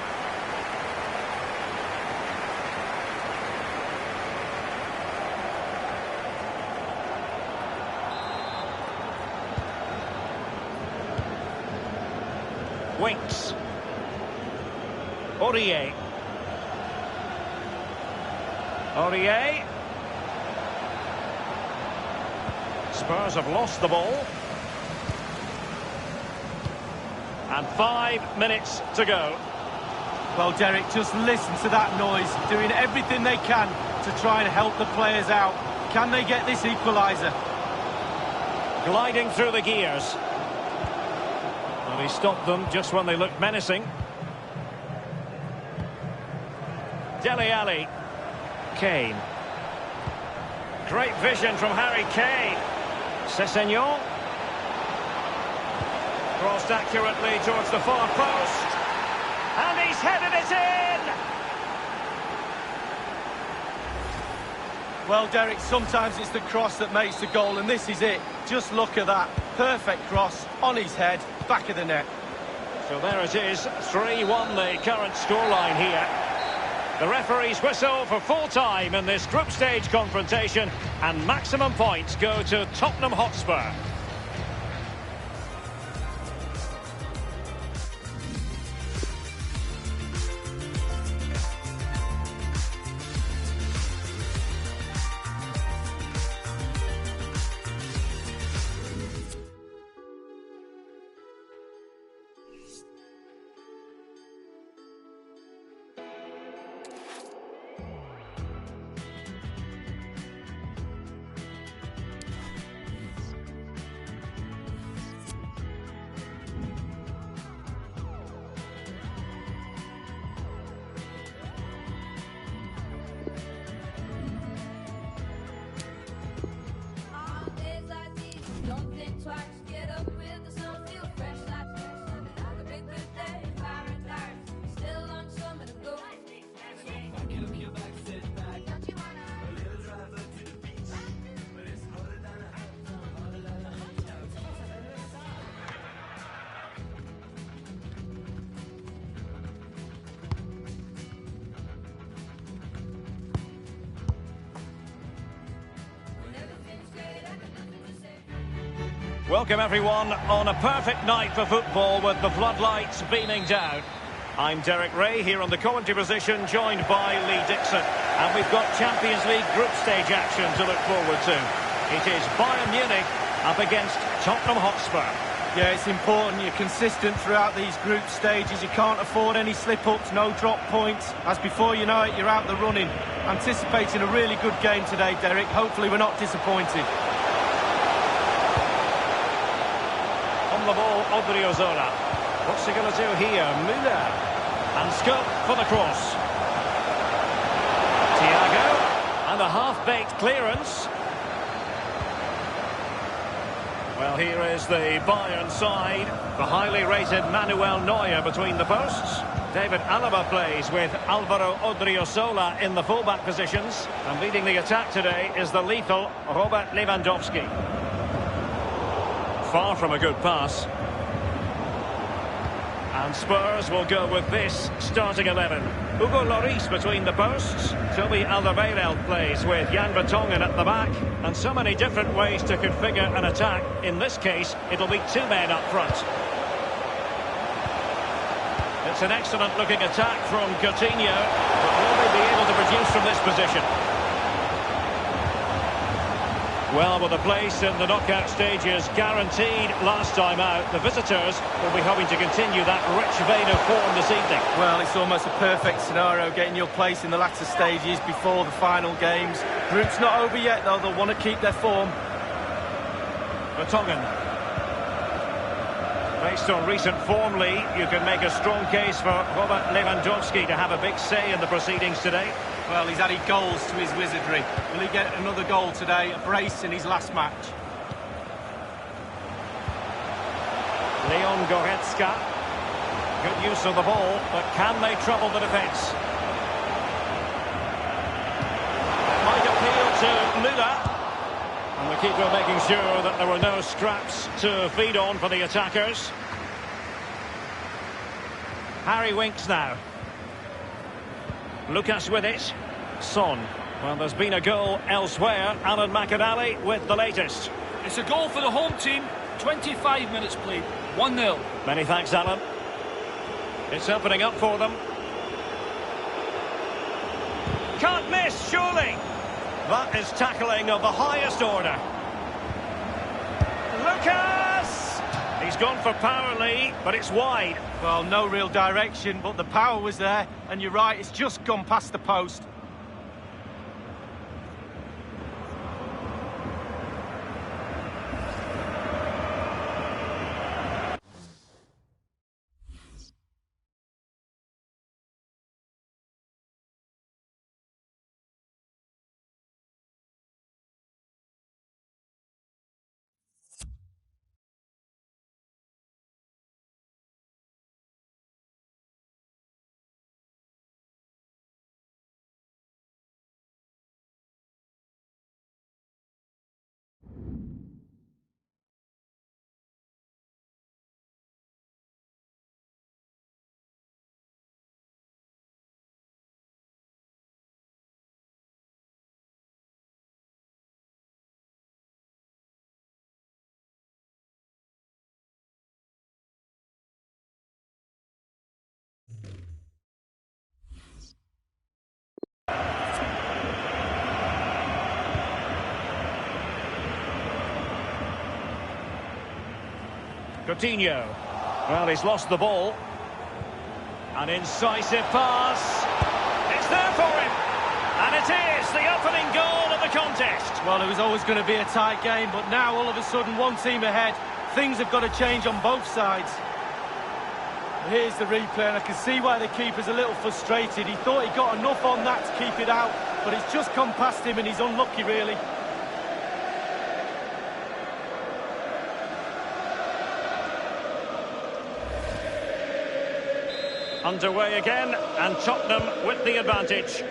Winks. Aurier. Aurier. Spurs have lost the ball. And 5 minutes to go. Well, Derek, just listen to that noise. Doing everything they can to try and help the players out. Can they get this equaliser? Gliding through the gears. Well, he stopped them just when they looked menacing. Dele Alli. Kane. Great vision from Harry Kane. Sessegnon. Crossed accurately towards the far post. And he's headed it in! Well, Derek, sometimes it's the cross that makes the goal, and this is it. Just look at that. Perfect cross, on his head, back of the net. So there it is, 3-1 the current scoreline here. The referee's whistle for full time in this group stage confrontation, and maximum points go to Tottenham Hotspur. Welcome everyone on a perfect night for football with the floodlights beaming down. I'm Derek Ray here on the commentary position, joined by Lee Dixon. And we've got Champions League group stage action to look forward to. It is Bayern Munich up against Tottenham Hotspur. Yeah, it's important you're consistent throughout these group stages. You can't afford any slip-ups, no drop points. As before you know it, you're out the running. Anticipating a really good game today, Derek. Hopefully we're not disappointed. On the ball, Odriozola. What's he going to do here? Müller. And scope for the cross. Thiago. And a half-baked clearance. Well, here is the Bayern side. The highly rated Manuel Neuer between the posts. David Alaba plays with Alvaro Odriozola in the fullback positions. And leading the attack today is the lethal Robert Lewandowski. Far from a good pass. And Spurs will go with this starting 11. Hugo Lloris between the posts. Toby Alderweireld plays with Jan Vertonghen at the back. And so many different ways to configure an attack. In this case, it'll be two men up front. It's an excellent looking attack from Coutinho. But will they be able to produce from this position? Well, with a place in the knockout stages guaranteed last time out, the visitors will be hoping to continue that rich vein of form this evening. Well, it's almost a perfect scenario, getting your place in the latter stages before the final games. Group's not over yet, though. They'll want to keep their form. Vertonghen. Based on recent form, Lee, you can make a strong case for Robert Lewandowski to have a big say in the proceedings today. Well, he's added goals to his wizardry. Will he get another goal today? A brace in his last match. Leon Goretzka. Good use of the ball, but can they trouble the defence? Might appeal to Müller. And the keeper making sure that there were no scraps to feed on for the attackers. Harry Winks now. Lucas with it. Son. Well, there's been a goal elsewhere. Alan McAnally with the latest. It's a goal for the home team. 25 minutes played. 1-0. Many thanks, Alan. It's opening up for them. Can't miss, surely. That is tackling of the highest order. Lucas! He's gone for power, Lee, but it's wide. Well, no real direction, but the power was there. And you're right, it's just gone past the post. Coutinho. Well, he's lost the ball. An incisive pass. It's there for him. And it is the opening goal of the contest. Well, it was always going to be a tight game, but now all of a sudden one team ahead. Things have got to change on both sides. Here's the replay, and I can see why the keeper's a little frustrated. He thought he got enough on that to keep it out, but it's just come past him and he's unlucky, really. Underway again, and Tottenham with the advantage.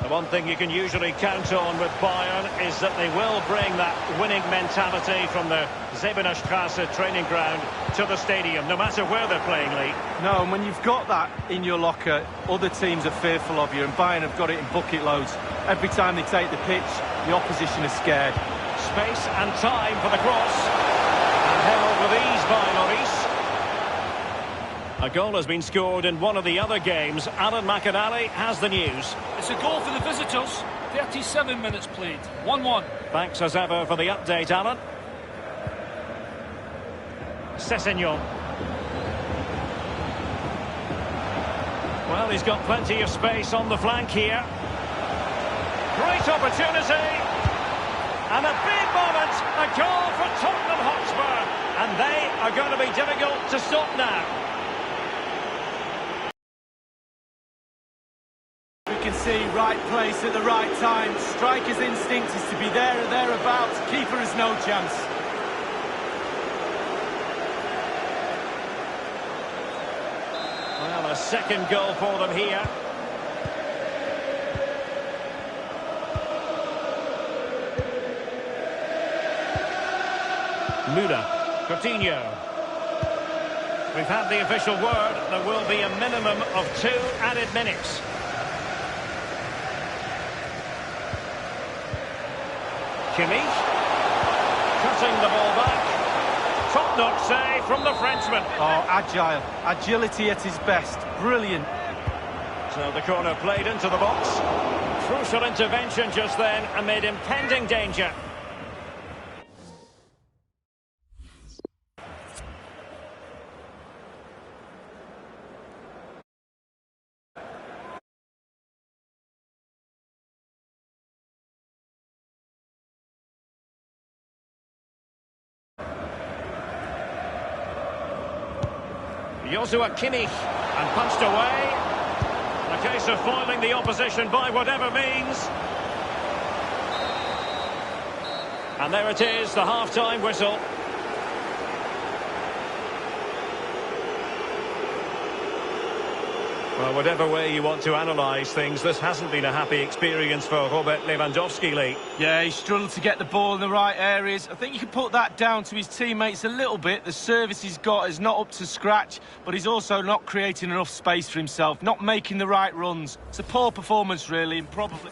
The one thing you can usually count on with Bayern is that they will bring that winning mentality from the Zebenerstrasse training ground to the stadium, no matter where they're playing, Lee. No, and when you've got that in your locker, other teams are fearful of you, and Bayern have got it in bucket loads. Every time they take the pitch, the opposition is scared. Space and time for the cross. And held with ease by Lloris. A goal has been scored in one of the other games. Alan McInally has the news. It's a goal for the visitors. 37 minutes played. 1-1. Thanks as ever for the update, Alan. Sessegnon. Well, he's got plenty of space on the flank here. Great opportunity. And a big moment. A goal for Tottenham Hotspur. And they are going to be difficult to stop now. You can see right place at the right time. Striker's instinct is to be there or thereabouts. Keeper has no chance. Well, a second goal for them here. Müller, Coutinho. We've had the official word. There will be a minimum of 2 added minutes. Kimmich, cutting the ball back. Top notch save from the Frenchman. Oh, agile. Agility at his best. Brilliant. So the corner played into the box. Crucial intervention just then amid impending danger. Joshua Kimmich, and punched away. A case of foiling the opposition by whatever means. And there it is, the half-time whistle. Well, whatever way you want to analyse things, this hasn't been a happy experience for Robert Lewandowski, Lee. Yeah, he struggled to get the ball in the right areas. I think you can put that down to his teammates a little bit. The service he's got is not up to scratch, but he's also not creating enough space for himself, not making the right runs. It's a poor performance, really, and probably...